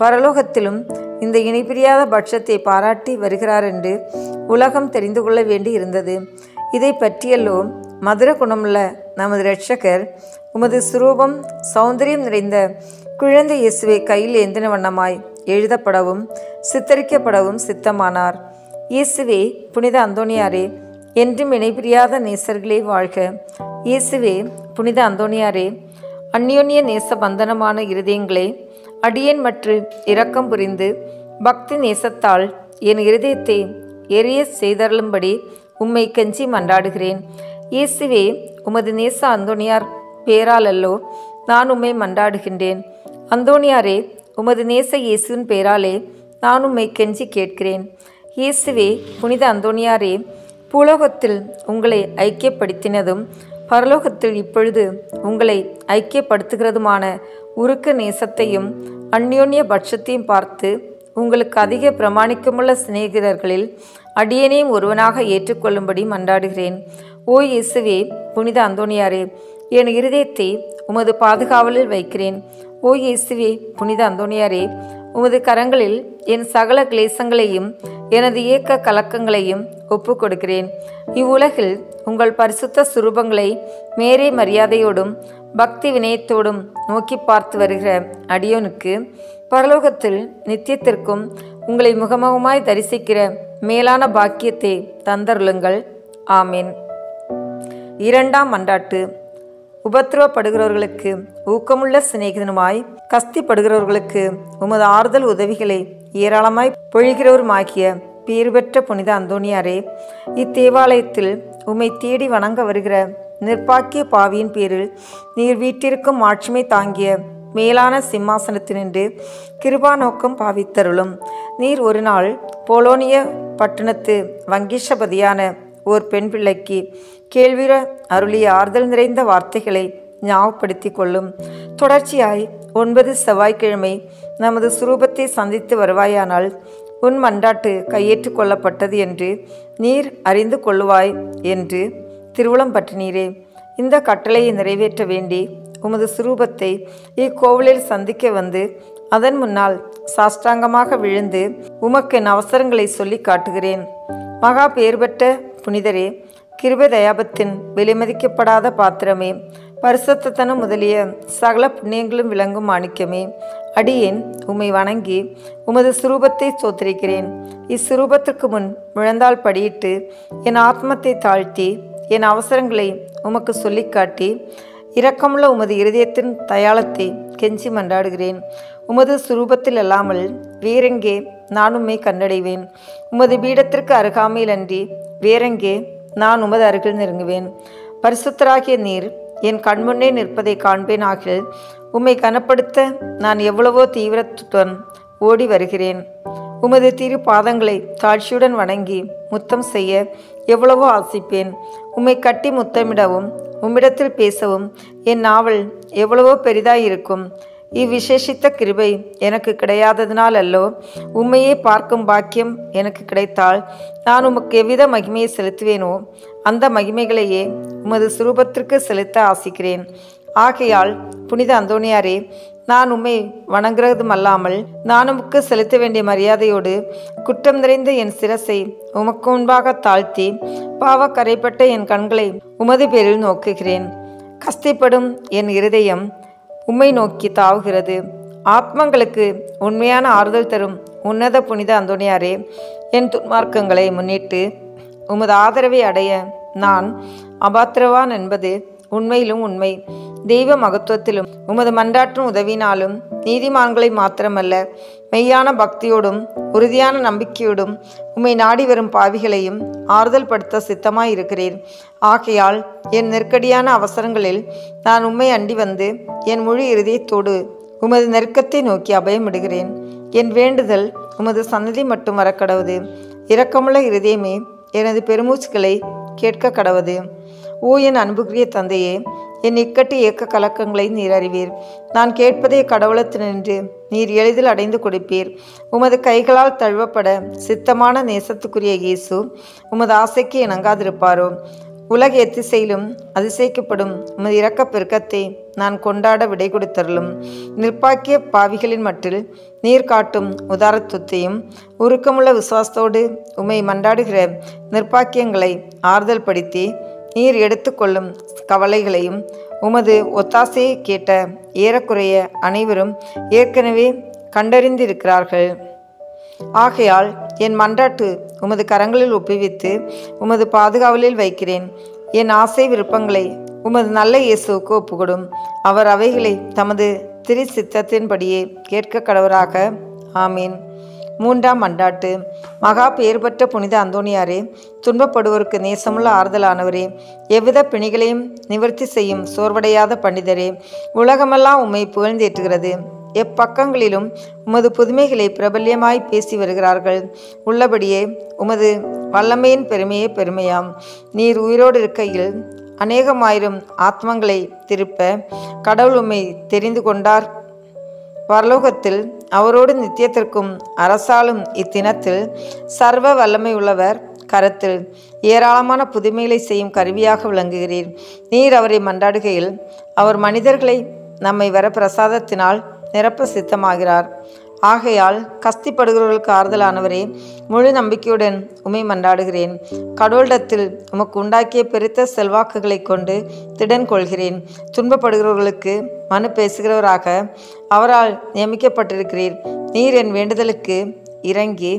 பரலோகத்திலும் இந்த இணைபிரியாத பட்சத்தை பாராட்டி வருகிறார் என்று உலகம் தெரிந்து கொள்ள வேண்டி இருந்தது. இதை பற்றியல்லோ மதுர குணமுள்ள நமது இரட்சகர் உமது சுரூபம் சௌந்தரியம் நிறைந்த குழந்தை இயேசுவை கையில் ஏந்தின வண்ணமாய் எழுதப்படவும் சித்தரிக்கப்படவும் சித்தமானார். இயேசுவே புனித அந்தோணியாரே, என்றும் இணைபிரியாத நேசர்களே வாழ்க. இயேசுவே புனித அந்தோணியாரே, அந்யோன்ய நேச பந்தனமான இருதயங்களே, அடியேன் மற்றும் இரக்கம் புரிந்து பக்தி நேசத்தால் என் இருதயத்தை எரிய செய்தருளும்படி உம்மை கெஞ்சி மன்றாடுகிறேன். இயேசுவே, உமது நேச அந்தோணியார் பேரால் அல்லோ நான் உம்மை மன்றாடுகின்றேன். அந்தோணியாரே, உமது நேச இயேசுவின் பேராலே நான் உம்மை கெஞ்சி கேட்கிறேன். இயேசுவே புனித அந்தோணியாரே, பூலோகத்தில் உங்களை ஐக்கியப்படுத்தினதும் பரலோகத்தில் இப்பொழுது உங்களை ஐக்கியப்படுத்துகிறதுமான உருக்க நேசத்தையும் அந்யோன்ய பட்சத்தையும் பார்த்து உங்களுக்கு அதிக பிரமாணிக்கமுள்ள சிநேகிதர்களில் அடியேனையும் ஒருவனாக ஏற்றுக்கொள்ளும்படி மன்றாடுகிறேன். ஓ இயேசுவே புனித அந்தோணியாரே, என் இருதயத்தை உமது பாதுகாவலில் வைக்கிறேன். ஓ இயேசுவே புனித அந்தோணியாரே, உமது கரங்களில் என் சகல கிளேசங்களையும் எனது ஏக்க கலக்கங்களையும் ஒப்புக் கொடுக்கிறேன். இவ்வுலகில் உங்கள் பரிசுத்த சுரூபங்களை மேரே மரியாதையோடும் பக்தி வினயத்தோடும் நோக்கி பார்த்து வருகிற அடியோனுக்கு பரலோகத்தில் நித்தியத்திற்கும் உங்களை முகமுகமாய் தரிசிக்கிற மேலான பாக்கியத்தை தந்தருளுங்கள். ஆமீன். 2ஆம் மன்றாட்டு. உபத்திரவப்படுகிறவர்களுக்கு ஊக்கமுள்ள சிநேகிதனுமாய் கஸ்திப்படுகிறவர்களுக்கு உமது ஆறுதல் உதவிகளை ஏராளமாய் பொழிகிறவருமாகிய பேறு பெற்ற புனித அந்தோணியாரே, இத்தேவாலயத்தில் உம்மை தேடி வணங்க வருகிற நிர்பாக்கிய பாவியின் பேரில் நீர் வீட்டிற்கும் மாட்சிமை தாங்கிய மேலான சிம்மாசனத்தினின்று கிருபா நோக்கம் பாவித்தருளும். நீர் ஒரு நாள் போலோனிய பட்டணத்து வங்கீஷபதியான ஓர் பெண் பிள்ளைக்கு கேள்விர அருளிய ஆறுதல் நிறைந்த வார்த்தைகளை ஞாபகப்படுத்தி கொள்ளும். தொடர்ச்சியாய் 9 செவ்வாய்க்கிழமை நமது சுரூபத்தை சந்தித்து வருவாயானால் உன் மன்றாட்டு கையேற்று கொள்ளப்பட்டது என்று நீர் அறிந்து கொள்ளுவாய் என்று திருவுளம் பற்றினீரே. இந்த கட்டளையை நிறைவேற்ற வேண்டி உமது சுரூபத்தை இக்கோவிலில் சந்திக்க வந்து அதன் முன்னால் சாஷ்டாங்கமாக விழுந்து உமக்கு என் அவசரங்களை சொல்லி காட்டுகிறேன். மகா பேர் பெற்ற புனிதரே, கிருபை தயாபத்தின் விலைமதிக்கப்படாத பாத்திரமே, பரிசுத்தத்தனம் முதலிய சகல புண்ணியங்களும் விளங்கும் மாணிக்கமே, அடியேன் உம்மை வணங்கி உமது சுரூபத்தை சோத்திரிக்கிறேன். இச்சுரூபத்திற்கு முன் முழந்தால் படியிட்டு என் ஆத்மத்தை தாழ்த்தி என் அவசரங்களை உமக்கு சொல்லி காட்டி இரக்கமுள்ள உமது இருதயத்தின் தயாளத்தை கெஞ்சி மன்றாடுகிறேன். உமது சுரூபத்தில் அல்லாமல் வேறெங்கே நான் உம்மை கண்டடைவேன்? உமது பீடத்திற்கு அருகாமையில் அன்றி வேறெங்கே நான் உமது அருகில் நெருங்குவேன்? பரிசுத்தராகிய நீர் என் கண்முன்னே நிற்பதை காண்பேன் ஆகில் உம்மை கனப்படுத்த நான் எவ்வளவோ தீவிரத்துடன் ஓடி வருகிறேன். உமது திரு பாதங்களை தாழ்ச்சியுடன் வணங்கி முத்தம் செய்ய எவ்வளவோ ஆசிப்பேன். உம்மை கட்டி முத்தமிடவும் உம்மிடத்தில் பேசவும் என் நாவல் எவ்வளவோ பெரிதாயிருக்கும். இவ்விசேஷித்த கிருபை எனக்கு கிடையாததினால் அல்லோ, உம்மையே பார்க்கும் பாக்கியம் எனக்கு கிடைத்தால் நான் உமக்கு எவ்வித மகிமையை செலுத்துவேனோ அந்த மகிமைகளையே உமது சுரூபத்திற்கு செலுத்த ஆசிக்கிறேன். ஆகையால் புனித அந்தோணியாரே, நான் உம்மை வணங்குறதுமல்லாமல் நான் உமக்கு செலுத்த வேண்டிய மரியாதையோடு குற்றம் நிறைந்த என் சிரசை உமக்கு முன்பாக தாழ்த்தி பாவ கரைப்பட்ட என் கண்களை உமது பேரில் நோக்குகிறேன். கஷ்டப்படும் என் இருதயம் உம்மை நோக்கி தாவுகிறது. ஆத்மங்களுக்கு உண்மையான ஆறுதல் தரும் உன்னத புனித அந்தோணியாரே, என் துன்மார்க்கங்களை முன்னிட்டு உமது ஆதரவை அடைய நான் அபாத்திரவான் என்பது உண்மையிலும் உண்மை. தெய்வ மகத்துவத்திலும் உமது மன்றாற்றும் உதவினாலும் நீதிமான்களை மாத்திரமல்ல, மெய்யான பக்தியோடும் உறுதியான நம்பிக்கையோடும் உம்மை நாடி வரும் பாவிகளையும் ஆறுதல் படுத்த சித்தமாய் இருக்கிறேன். ஆகையால் என் நெருக்கடியான அவசரங்களில் நான் உம்மை அண்டி வந்து என் முழு இருதயத்தோடு உமது நெருக்கத்தை நோக்கி அபயமிடுகிறேன். என் வேண்டுதல் உமது சன்னதி மட்டும் வரக்கடவுது. இரக்கமுள்ள இருதயமே, எனது பெருமூச்சுக்களை கேட்க கடவுது. ஓ என் அன்புக்குரிய தந்தையே, என் இக்கட்டு ஏக்க கலக்கங்களை நீர் அறிவீர். நான் கேட்பதை கடவுளத்தினின்று நீர் எளிதில் அடைந்து கொடுப்பீர். உமது கைகளால் தழுவப்பட சித்தமான நேசத்துக்குரிய இயேசு உமது ஆசைக்கு இணங்காதிருப்பாரோ? உலக எத்திசையிலும் அதிசயிக்கப்படும் உமது இரக்க பெருக்கத்தை நான் கொண்டாட விடை கொடுத்தருளும். நிர்பாக்கிய பாவிகளின் மட்டில் நீர் காட்டும் உதாரத்துவத்தையும் உருக்கமுள்ள விசுவாசத்தோடு உம்மை மன்றாடுகிற நிர்பாக்கியங்களை ஆறுதல் படுத்தி நீர் எடுத்துக்கொள்ளும் கவலைகளையும் உமது ஒத்தாசையை கேட்ட ஏறக்குறைய அனைவரும் ஏற்கனவே கண்டறிந்திருக்கிறார்கள். ஆகையால் என் மன்றாட்டு உமது கரங்களில் ஒப்புவித்து உமது பாதுகாவலில் வைக்கிறேன். என் ஆசை விருப்பங்களை உமது நல்ல இயேசுவுக்கு ஒப்புக்கொடும். அவர் அவைகளை தமது திரு சித்தத்தின்படியே கேட்க கடவராக. ஆமீன். 3ஆம் மன்றாட்டு. மகா பெயர் பெற்ற புனித அந்தோணியாரே, துன்பப்படுவோருக்கு நேசமுள்ள ஆறுதலானவரே, எவ்வித பிணிகளையும் நிவர்த்தி செய்யும் சோர்வடையாத பண்டிதரே, உலகமெல்லாம் உம்மை புகழ்ந்தேற்றுகிறது. எப்பக்கங்களிலும் உமது புதுமைகளை பிரபல்யமாய் பேசி வருகிறார்கள். உள்ளபடியே உமது வல்லமையின் பெருமையே பெருமையாம். நீர் உயிரோடு இருக்கையில் அநேகமாயிரம் ஆத்மங்களை திருப்ப கடவுள் உம்மை தெரிந்து கொண்டார். பரலோகத்தில் அவரோடு நித்தியத்திற்கும் அரசாலும் இத்தினத்தில் சர்வ வல்லமை உள்ளவர் கரத்தில் ஏராளமான புதுமைகளை செய்யும் கருவியாக விளங்குகிறீர். நீர் அவரை மன்றாடுகையில் அவர் மனிதர்களை நம்மை வர பிரசாதத்தினால் நிரப்ப சித்தமாகிறார். ஆகையால் கஸ்திப்படுகிறவர்களுக்கு ஆறுதலானவரே, முழு நம்பிக்கையுடன் உம்மை மன்றாடுகிறேன். கடவுளிடத்தில் உமக்கு உண்டாக்கிய பெருத்த செல்வாக்குகளை கொண்டு திடன் கொள்கிறேன். துன்பப்படுகிறவர்களுக்கு மனு பேசுகிறவராக அவரால் நியமிக்கப்பட்டிருக்கிறீர். நீர் என் வேண்டுதலுக்கு இறங்கி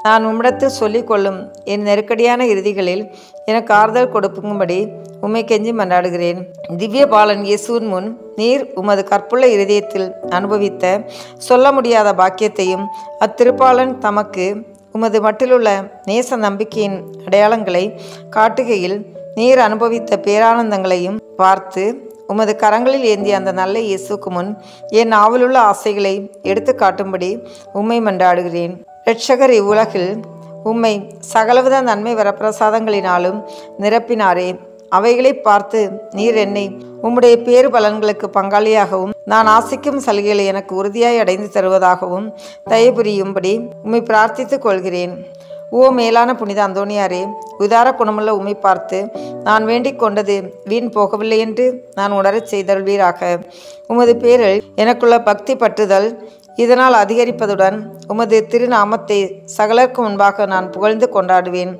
நான் உம்மிடத்தில் சொல்லிக் கொள்ளும் என் நெருக்கடியான இறுதிகளில் எனக்கு ஆறுதல் கொடுக்கும்படி உம்மை கெஞ்சி மன்றாடுகிறேன். திவ்ய பாலன் இயேசுவின் முன் நீர் உமது கற்புள்ள இருதயத்தில் அனுபவித்த சொல்ல முடியாத பாக்கியத்தையும் அத்திருப்பாளன் தமக்கு உமது மட்டிலுள்ள நேச நம்பிக்கையின் அடையாளங்களை காட்டுகையில் நீர் அனுபவித்த பேரானந்தங்களையும் பார்த்து உமது கரங்களில் ஏந்திய அந்த நல்ல இயேசுக்கு முன் என் ஆவலுள்ள ஆசைகளை எடுத்து காட்டும்படி உம்மை மன்றாடுகிறேன். இரட்சகர் இவ்வுலகில் உம்மை சகலவித நன்மை வரப்பிரசாதங்களினாலும் நிரப்பினாரே. அவைகளை பார்த்து நீர் என்னை உம்முடைய பேறு பலன்களுக்கு பங்காளியாகவும் நான் ஆசிக்கும் சலுகைகளை எனக்கு உறுதியாய் அடைந்து தருவதாகவும் தயபுரியும்படி உம்மை பிரார்த்தித்துக் கொள்கிறேன். ஓ மேலான புனித அந்தோணியாரே, உதார குணமுள்ள உம்மை பார்த்து நான் வேண்டிக் கொண்டது வீண் போகவில்லை என்று நான் உணரச் செய்தருள்வீராக. உமது பேரில் எனக்குள்ள பக்தி பற்றுதல் இதனால் அதிகரிப்பதுடன் உமது திருநாமத்தை சகலருக்கு முன்பாக நான் புகழ்ந்து கொண்டாடுவேன்.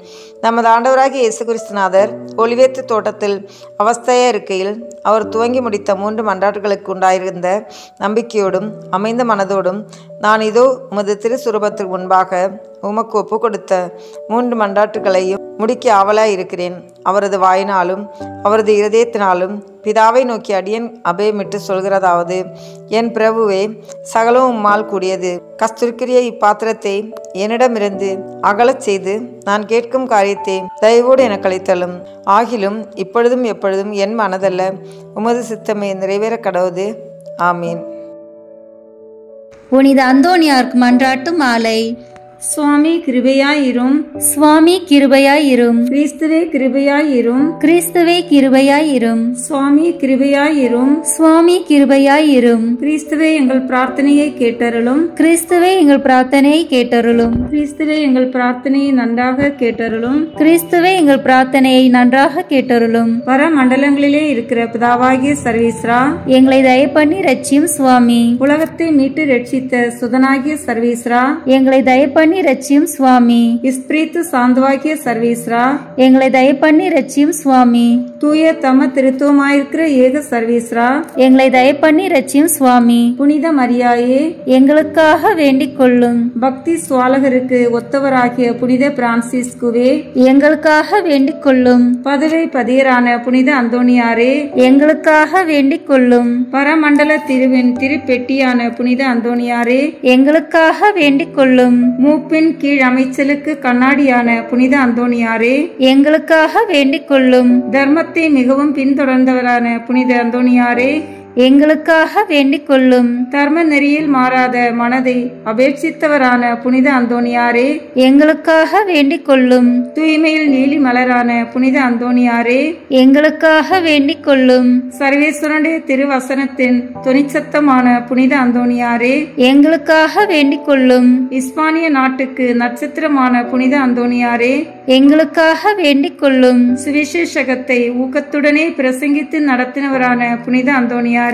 நமது ஆண்டவராகிய இயேசு கிறிஸ்துநாதர் ஒலிவேற்று தோட்டத்தில் அவஸ்தையாக இருக்கையில் அவர் துவங்கி முடித்த 3 மன்றாட்டுகளுக்கு உண்டாயிருந்த நம்பிக்கையோடும் அமைந்த மனதோடும் நான் இதோ உமது திருசுரூபத்திற்கு முன்பாக உமக்கு ஒப்பு கொடுத்த 3 மன்றாட்டுகளையும் முடிக்க ஆவலாய் இருக்கிறேன். அவரது வாயினாலும் அவரது இருதயத்தினாலும் பிதாவை நோக்கி அடியேன் அபயமிட்டு சொல்கிறதாவது: என் பிரபுவே, சகலம் உம்மால் கூடியது. கஸ்தூரிக்குரிய இப்பாத்திரத்தை என்னிடமிருந்து அகலச் செய்து நான் கேட்கும் காரியத்தை தயவோடு எனக்கு அளித்தலும். ஆகிலும் இப்பொழுதும் எப்பொழுதும் என் மனதல்ல, உமது சித்தமே நிறைவேற கடவுது. ஆமீன். புனித அந்தோணியாருக்கு மன்றாட்டு மாலை. சுவாமி கிருபையாயிரும். சுவாமி கிருபையாயிரும். கிறிஸ்துவே கிருபையாயிரும். கிறிஸ்துவே கிருபையாயிரும். சுவாமி கிருபையாயிரும். சுவாமி கிருபையாயிரும். கிறிஸ்துவே எங்கள் பிரார்த்தனையை கேட்டருளும். கிறிஸ்துவே எங்கள் பிரார்த்தனையை கேட்டருளும். கிறிஸ்துவே எங்கள் பிரார்த்தனையை நன்றாக கேட்டருளும். கிறிஸ்துவே எங்கள் பிரார்த்தனையை நன்றாக கேட்டருளும். வர மண்டலங்களிலே இருக்கிற பிதாவாகிய சர்வீஸ்ரா, எங்களை தயப்பண்ணி ரட்சியும் சுவாமி. உலகத்தை மீட்டு ரட்சித்த சுதனாகிய சர்வீஸ்ரா, எங்களை தயப்பண்ணி பண்ணி ரட்சியும் சுவாமி. இஸ்பிரித்து சாந்தவாக்கிய சர்வீஸ்ரா, எங்களை தயை பண்ணி ரட்சியும் சுவாமி. தூய தம திருத்துவமாயிருக்கிற ஏக சர்வீஸ்ரா, எங்களை தயை பண்ணி ரட்சியும் சுவாமி. புனித மரியாயே, எங்களுக்காக வேண்டிக் கொள்ளும். பக்தி சுவாலகருக்கு ஒத்தவராகிய புனித பிரான்சிஸ்குவே, எங்களுக்காக வேண்டிக் கொள்ளும். பதுவை பதியரான புனித அந்தோணியாரே, எங்களுக்காக வேண்டிக் கொள்ளும். பரமண்டல திருவின் திருப்பெட்டியான புனித அந்தோணியாரே, எங்களுக்காக வேண்டிக் கொள்ளும். மூப்பின் கீழ் அமைச்சலுக்கு கண்ணாடியான புனித அந்தோணியாரே, எங்களுக்காக வேண்டிக் கொள்ளும். தர்மத்தை மிகவும் பின்தொடர்ந்தவரான புனித அந்தோணியாரே, எங்களுக்காக வேண்டிக் கொள்ளும். தர்ம நெறியில் மாறாத மனதை அபேட்சித்தவரான புனித அந்தோணியாரே, எங்களுக்காக வேண்டிக் கொள்ளும். தூய்மையில் நீலி மலரான புனித அந்தோணியாரே, எங்களுக்காக வேண்டிக் கொள்ளும். சர்வேஸ்வரனுடைய திருவசனத்தின் தொனிச்சத்தமான புனித அந்தோணியாரே, எங்களுக்காக வேண்டிக் கொள்ளும். இஸ்பானிய நாட்டுக்கு நட்சத்திரமான புனித அந்தோணியாரே, எங்களுக்காக வேண்டிக் கொள்ளும். சுவிசேஷகத்தை ஊக்கத்துடனே பிரசங்கித்து நடத்தினவரான புனித அந்தோணியாரே,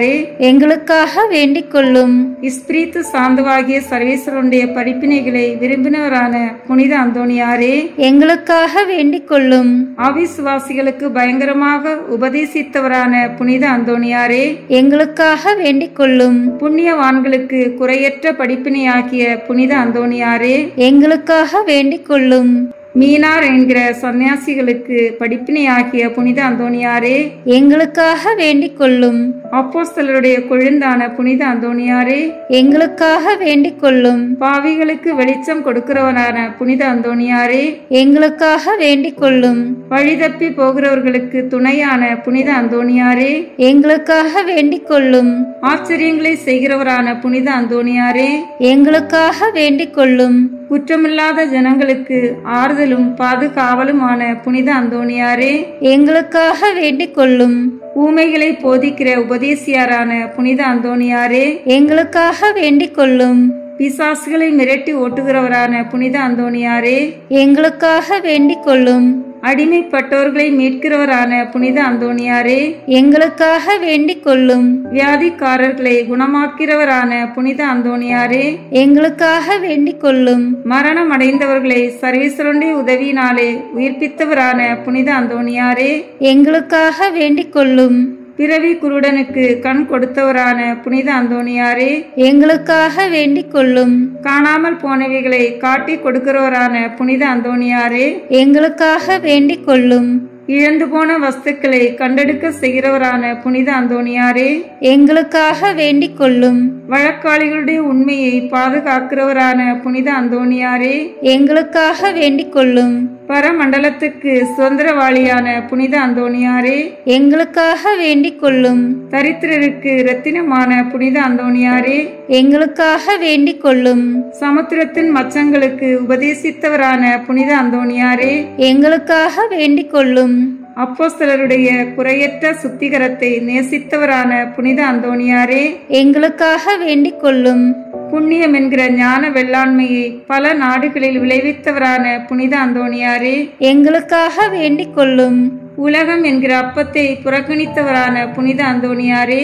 எங்களுக்காக வேண்டிக் கொள்ளும். இஸ்பிரித்து சாந்தவாகிய சர்வேஸ்வரனுடைய படிப்பினைகளை விரும்பினவரான புனித அந்தோணியாரே, எங்களுக்காக வேண்டிக் கொள்ளும். அவிசுவாசிகளுக்கு பயங்கரமாக உபதேசித்தவரான புனித அந்தோணியாரே, எங்களுக்காக வேண்டிக் கொள்ளும். புண்ணியவான்களுக்கு குறையற்ற படிப்பினையாக்கிய புனித அந்தோணியாரே, எங்களுக்காக வேண்டிக் கொள்ளும். மீனார் என்கிற சன்னியாசிகளுக்கு படிப்பினையாகிய புனித அந்தோணியாரே, எங்களுக்காக வேண்டிக் கொள்ளும். அப்போஸ்தலருடைய கொழுந்தான புனித அந்தோணியாரே, எங்களுக்காக வேண்டிக் கொள்ளும். பாவிகளுக்கு வெளிச்சம் கொடுக்கிறவரான புனித அந்தோணியாரே, எங்களுக்காக வேண்டிக் கொள்ளும். வழிதப்பி போகிறவர்களுக்கு துணையான புனித அந்தோணியாரே, எங்களுக்காக வேண்டிக் கொள்ளும். ஆச்சரியங்களை செய்கிறவரான புனித அந்தோணியாரே, எங்களுக்காக வேண்டிக் கொள்ளும். குற்றமில்லாத ஜனங்களுக்கு ஆறுதலும் பாதுகாவலுமான புனித அந்தோணியாரே, எங்களுக்காக வேண்டிக் கொள்ளும். ஊமைகளை போதிக்கிற உபதேசியாரான புனித அந்தோணியாரே, எங்களுக்காக வேண்டிக் கொள்ளும். பிசாசுகளை மிரட்டி ஓட்டுகிறவரான புனித அந்தோணியாரே, எங்களுக்காக வேண்டிக் கொள்ளும். அடிமைப்பட்டோர்களை மீட்கிறவரான புனித அந்தோணியாரே, எங்களுக்காக வேண்டிக் கொள்ளும். வியாதிக்காரர்களை குணமாக்கிறவரான புனித அந்தோணியாரே, எங்களுக்காக வேண்டிக் கொள்ளும். மரணம் அடைந்தவர்களை சர்வேஸ்வரனுடைய உதவியினாலே உயிர்ப்பித்தவரான புனித அந்தோணியாரே, எங்களுக்காக வேண்டிக் கொள்ளும். பிறவி குருடனுக்கு கண் கொடுத்தவரான புனித அந்தோணியாரே, எங்களுக்காக வேண்டிக் கொள்ளும். காணாமல் போனவைகளை காட்டி கொடுக்கிறவரான புனித அந்தோணியாரே, எங்களுக்காக வேண்டிக் கொள்ளும். இழந்து போன வஸ்துக்களை கண்டெடுக்க செய்கிறவரான புனித அந்தோணியாரே, எங்களுக்காக வேண்டிக் கொள்ளும். வழக்காளிகளுடைய உண்மையை பாதுகாக்கிறவரான புனித அந்தோணியாரே, எங்களுக்காக வேண்டிக் கொள்ளும். பரமண்டலத்துக்கு சுதந்திரவாளியான புனித அந்தோணியாரே, எங்களுக்காக வேண்டிக் கொள்ளும். தரித்திரருக்கு இரத்தினமான புனித அந்தோணியாரே, எங்களுக்காக வேண்டிக் கொள்ளும். சமுத்திரத்தின் மச்சங்களுக்கு உபதேசித்தவரான புனித அந்தோணியாரே, எங்களுக்காக வேண்டிக் கொள்ளும். அப்போஸ்தலருடைய குறையற்ற சுத்திகரத்தை நேசித்தவரான புனித அந்தோணியாரே, எங்களுக்காக வேண்டிக் கொள்ளும். புண்ணியம் என்கிற ஞான வெள்ளாண்மையை பல நாடுகளில் விளைவித்தவரான புனித அந்தோணியாரே, எங்களுக்காக வேண்டிக் கொள்ளும். உலகம் என்கிற அப்பத்தை புறக்கணித்தவரான புனித அந்தோணியாரே,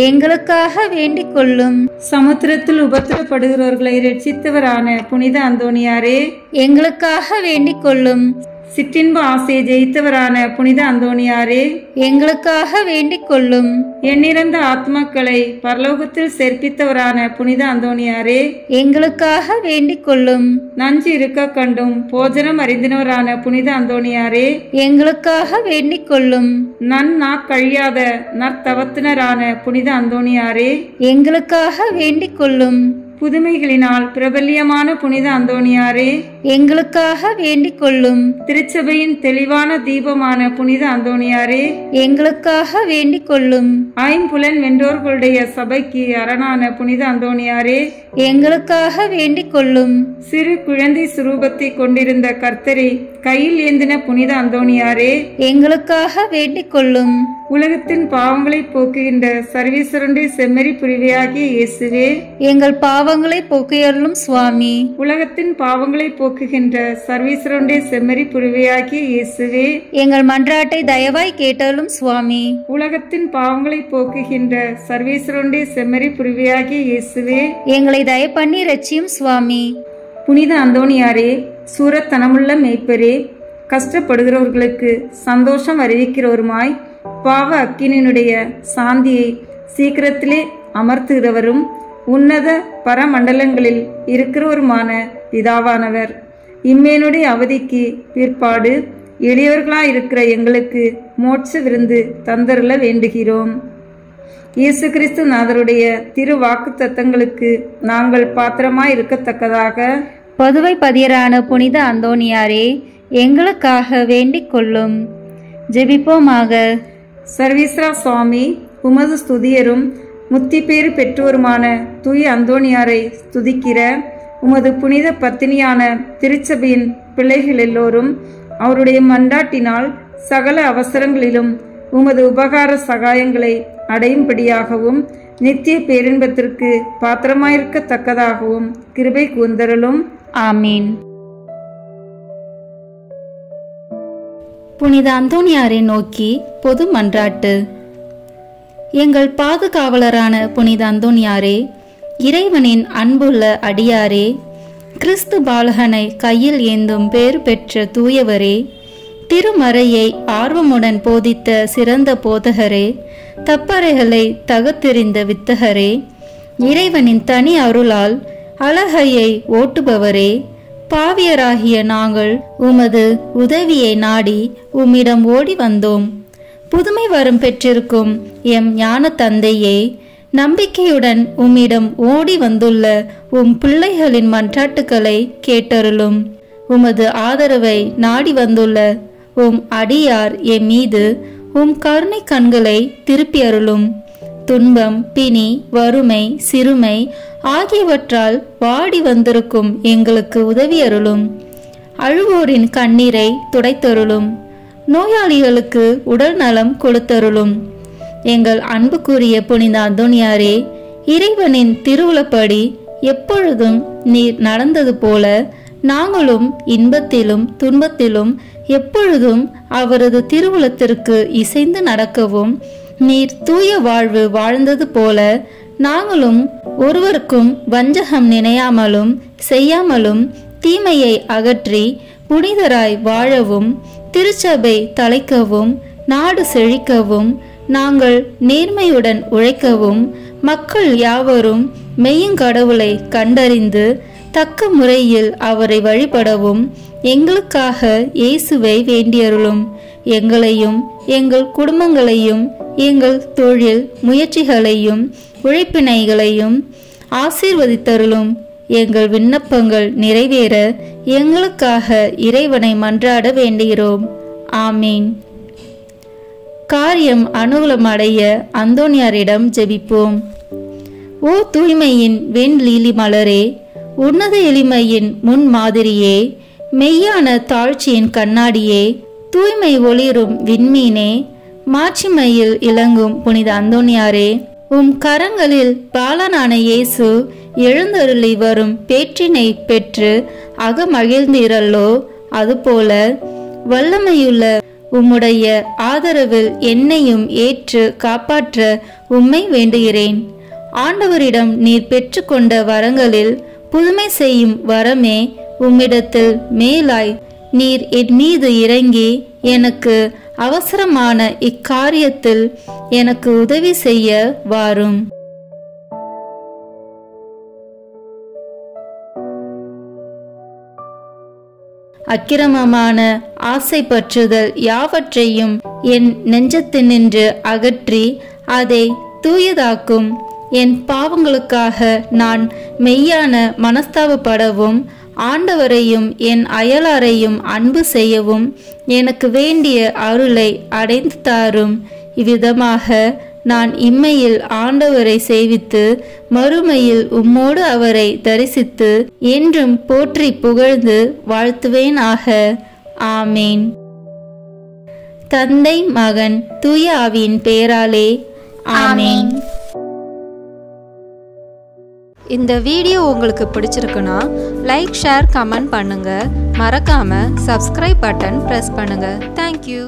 எங்களுக்காக வேண்டிக் கொள்ளும். சமுத்திரத்தில் உபத்திரப்படுகிறவர்களை ரட்சித்தவரான புனித அந்தோணியாரே, எங்களுக்காக வேண்டிக் கொள்ளும். சிற்றின்ப ஆசையை ஜெயித்தவரான புனித அந்தோணியாரே, எங்களுக்காக வேண்டிக் கொள்ளும். எண்ணிறந்த ஆத்மாக்களை பரலோகத்தில் சேர்ப்பித்தவரான புனித அந்தோணியாரே, எங்களுக்காக வேண்டிக் கொள்ளும். நஞ்சு இருக்க கண்டும் போஜனம் அறிந்தினவரான புனித அந்தோணியாரே, எங்களுக்காக வேண்டிக் கொள்ளும். நற்கழியாத நற்தவத்தினரான புனித அந்தோணியாரே, எங்களுக்காக வேண்டிக் கொள்ளும். புதுமைகளினால் பிரபல்யமான புனித அந்தோணியாரே, எங்களுக்காக வேண்டிக் கொள்ளும். திருச்சபையின் தெளிவான தீபமான புனித அந்தோணியாரே, எங்களுக்காக வேண்டிக் கொள்ளும். ஐம்புலன் வென்றோர்களுடைய சபைக்கு அரணான புனித அந்தோணியாரே, எங்களுக்காக வேண்டிக் கொள்ளும். சிறு குழந்தை சுரூபத்தை கொண்டிருந்த கர்த்தரை கையில் ஏந்தின புனித அந்தோணியாரே, எங்களுக்காக வேண்டிக் கொள்ளும். உலகத்தின் பாவங்களை போக்குகின்ற சர்வீஸ்வரனுடைய செம்மறி புரிவையாகிய இயேசுவே, எங்கள் பாவங்களை போக்கியருளும் சுவாமி. உலகத்தின் பாவங்களை போக்குகின்ற சர்வீஸ்வரனுடைய செம்மறி புரிவையாகிய இயேசுவே, எங்கள் மன்றாட்டை தயவாய் கேட்டருளும் சுவாமி. உலகத்தின் பாவங்களை போக்குகின்ற சர்வீஸ்வரனுடைய செம்மறி புரிவையாகிய இயேசுவே, எங்களை தய பண்ணி ரட்சியும் சுவாமி. புனித அந்தோணியாரே, சூரத்தனமுள்ள மேய்ப்பரே, கஷ்டப்படுகிறவர்களுக்கு சந்தோஷம் அறிவிக்கிறவருமாய் பாவ அக்கினியினுடைய சாந்தியை சீக்கிரத்திலே அமர்த்துகிறவரும் உன்னத பரமண்டலங்களில் இருக்கிறவருமான பிதாவானவர், இம்மேனுடைய அவதிக்கு பிற்பாடு எளியவர்களாயிருக்கிற எங்களுக்கு மோட்ச விருந்து தந்தருள வேண்டுகிறோம். இயேசு கிறிஸ்து நாதருடைய திரு வாக்கு தத்தங்களுக்கு நாங்கள் பாத்திரமாய் இருக்கத்தக்கதாக பதுவை பதியரான புனித அந்தோணியாரே, எங்களுக்காக வேண்டிக் கொள்ளும். ஜெபிப்போமாக. சர்வீஸ்வரா சுவாமி, உமது ஸ்துதியரும் முத்தி பேறு பெற்றோருமான தூய அந்தோணியாரை ஸ்துதிக்கிற உமது புனித பத்தினியான திருச்சபையின் பிள்ளைகள் எல்லோரும் அவருடைய மன்றாட்டினால் சகல அவசரங்களிலும் உமது உபகார சகாயங்களை அடையும்படியாகவும் நித்திய பேரின்பத்திற்கு பாத்திரமாயிருக்கத்தக்கதாகவும் கிருபை கூர்ந்தருளும். ஆமீன். புனித அந்தோணியாரை நோக்கி பொது மன்றாட்டு. எங்கள் பாதுகாவலரான புனித அந்தோணியாரே, இறைவனின் அன்புள்ள அடியாரே, கிறிஸ்து பாலகனை கையில் ஏந்தும் பேறு பெற்ற தூயவரே, திருமறையை ஆர்வமுடன் போதித்த சிறந்த போதகரே, தப்பறைகளை தகத்தெறிந்த வித்தகரே, இறைவனின் தனி அருளால் அழகையை ஓட்டுபவரே, பாவியராகிய நாங்கள் உமது உதவியை நாடி உம்மிடம் ஓடி வந்தோம். புதுமை வரம் பெற்றிருக்கும் எம் ஞான தந்தையே, நம்பிக்கையுடன் உம்மிடம் ஓடி வந்துள்ள உம் பிள்ளைகளின் மன்றாட்டுக்களை கேட்டருளும். உமது ஆதரவை நாடி வந்துள்ள உம் அடியார் எம் மீது உம் கருணை கண்களை திருப்பி அருளும். துன்பம், பிணி, வறுமை, சிறுமை ஆகியவற்றால் வாடி வந்திருக்கும் எங்களுக்கு உதவி அருளும். அழுவோரின் கண்ணீரை துடைத்தருளும். நோயாளிகளுக்கு உடல் நலம் கொடுத்தருளும். எங்கள் அன்புக்குரிய புனித அந்தோணியாரே, இறைவனின் திருவுளப்படி எப்பொழுதும் நீர் நடந்தது போல நாங்களும் இன்பத்திலும் துன்பத்திலும் எப்பொழுதும் அவரது திருவுளத்திற்கு இசைந்து நடக்கவும், நீர் தூய வாழ்வு வாழ்ந்தது போல நாங்களும் ஒருவருக்கும் வஞ்சகம் நினையாமலும் செய்யாமலும் தீமையை அகற்றி புனிதராய் வாழவும், திருச்சபை தலைக்கவும், நாடு செழிக்கவும், நாங்கள் நேர்மையுடன் உழைக்கவும், மக்கள் யாவரும் மெய்யுங்கடவுளை கண்டறிந்து தக்க முறையில் அவரை வழிபடவும் எங்களுக்காக இயேசுவை வேண்டியருளும். எங்களையும் எங்கள் குடும்பங்களையும் எங்கள் தொழில் முயற்சிகளையும் உழைப்பினைகளையும் ஆசீர்வதித்தருளும். எங்கள் விண்ணப்பங்கள் நிறைவேற எங்களுக்காக இறைவனை மன்றாட வேண்டுகிறோம். ஆமீன். காரியம் அனுகூலமடைய அந்தோணியாரிடம் ஜெபிப்போம். ஓ தூய்மையின் வெண் லீலி மலரே, உன்னத எளிமையின் முன் மாதிரியே, மெய்யான தாழ்ச்சியின் கண்ணாடியே, தூய்மை ஒளிரும் விண்மீனே, மாட்சிமையில் இலங்கும் புனித அந்தோணியாரே, உம் கரங்களில் பாலனான இயேசு எழுந்தருளி வரும் பேற்றினை பெற்று அகமகிழ்ந்தீரல்லோ, அதுபோல வல்லமையுள்ள உம்முடைய ஆதரவில் என்னையும் ஏற்று காப்பாற்ற உம்மை வேண்டுகிறேன். ஆண்டவரிடம் நீர் பெற்றுக்கொண்ட வரங்களில் புதுமை செய்யும் வரமே உம்மிடத்தில் மேலாய் நீர் என் மீது இறங்கி எனக்கு அவசரமான இக்காரியத்தில் எனக்கு உதவி செய்ய வாரும். அக்கிரமமான ஆசை பற்றுதல் யாவற்றையும் என் நெஞ்சத்தினின்று அகற்றி அதை தூயதாக்கும். என் பாவங்களுக்காக நான் மெய்யான மனஸ்தாபப்படவும், ஆண்டவரையும் என் அயலாரையும் அன்பு செய்யவும் எனக்கு வேண்டிய அருளை அடைந்து தாரும். இவ்விதமாக நான் இம்மையில் ஆண்டவரை சேவித்து மறுமையில் உம்மோடு அவரை தரிசித்து என்றும் போற்றி புகழ்ந்து வாழ்த்துவேனாக. ஆமீன். தந்தை, மகன், தூய ஆவியின் பெயராலே ஆமீன். இந்த வீடியோ உங்களுக்கு பிடிச்சிருக்குன்னா லைக், ஷேர், கமெண்ட் பண்ணுங்க. மறக்காம சப்ஸ்கிரைப் பட்டன் பிரஸ் பண்ணுங்க. தேங்க்யூ.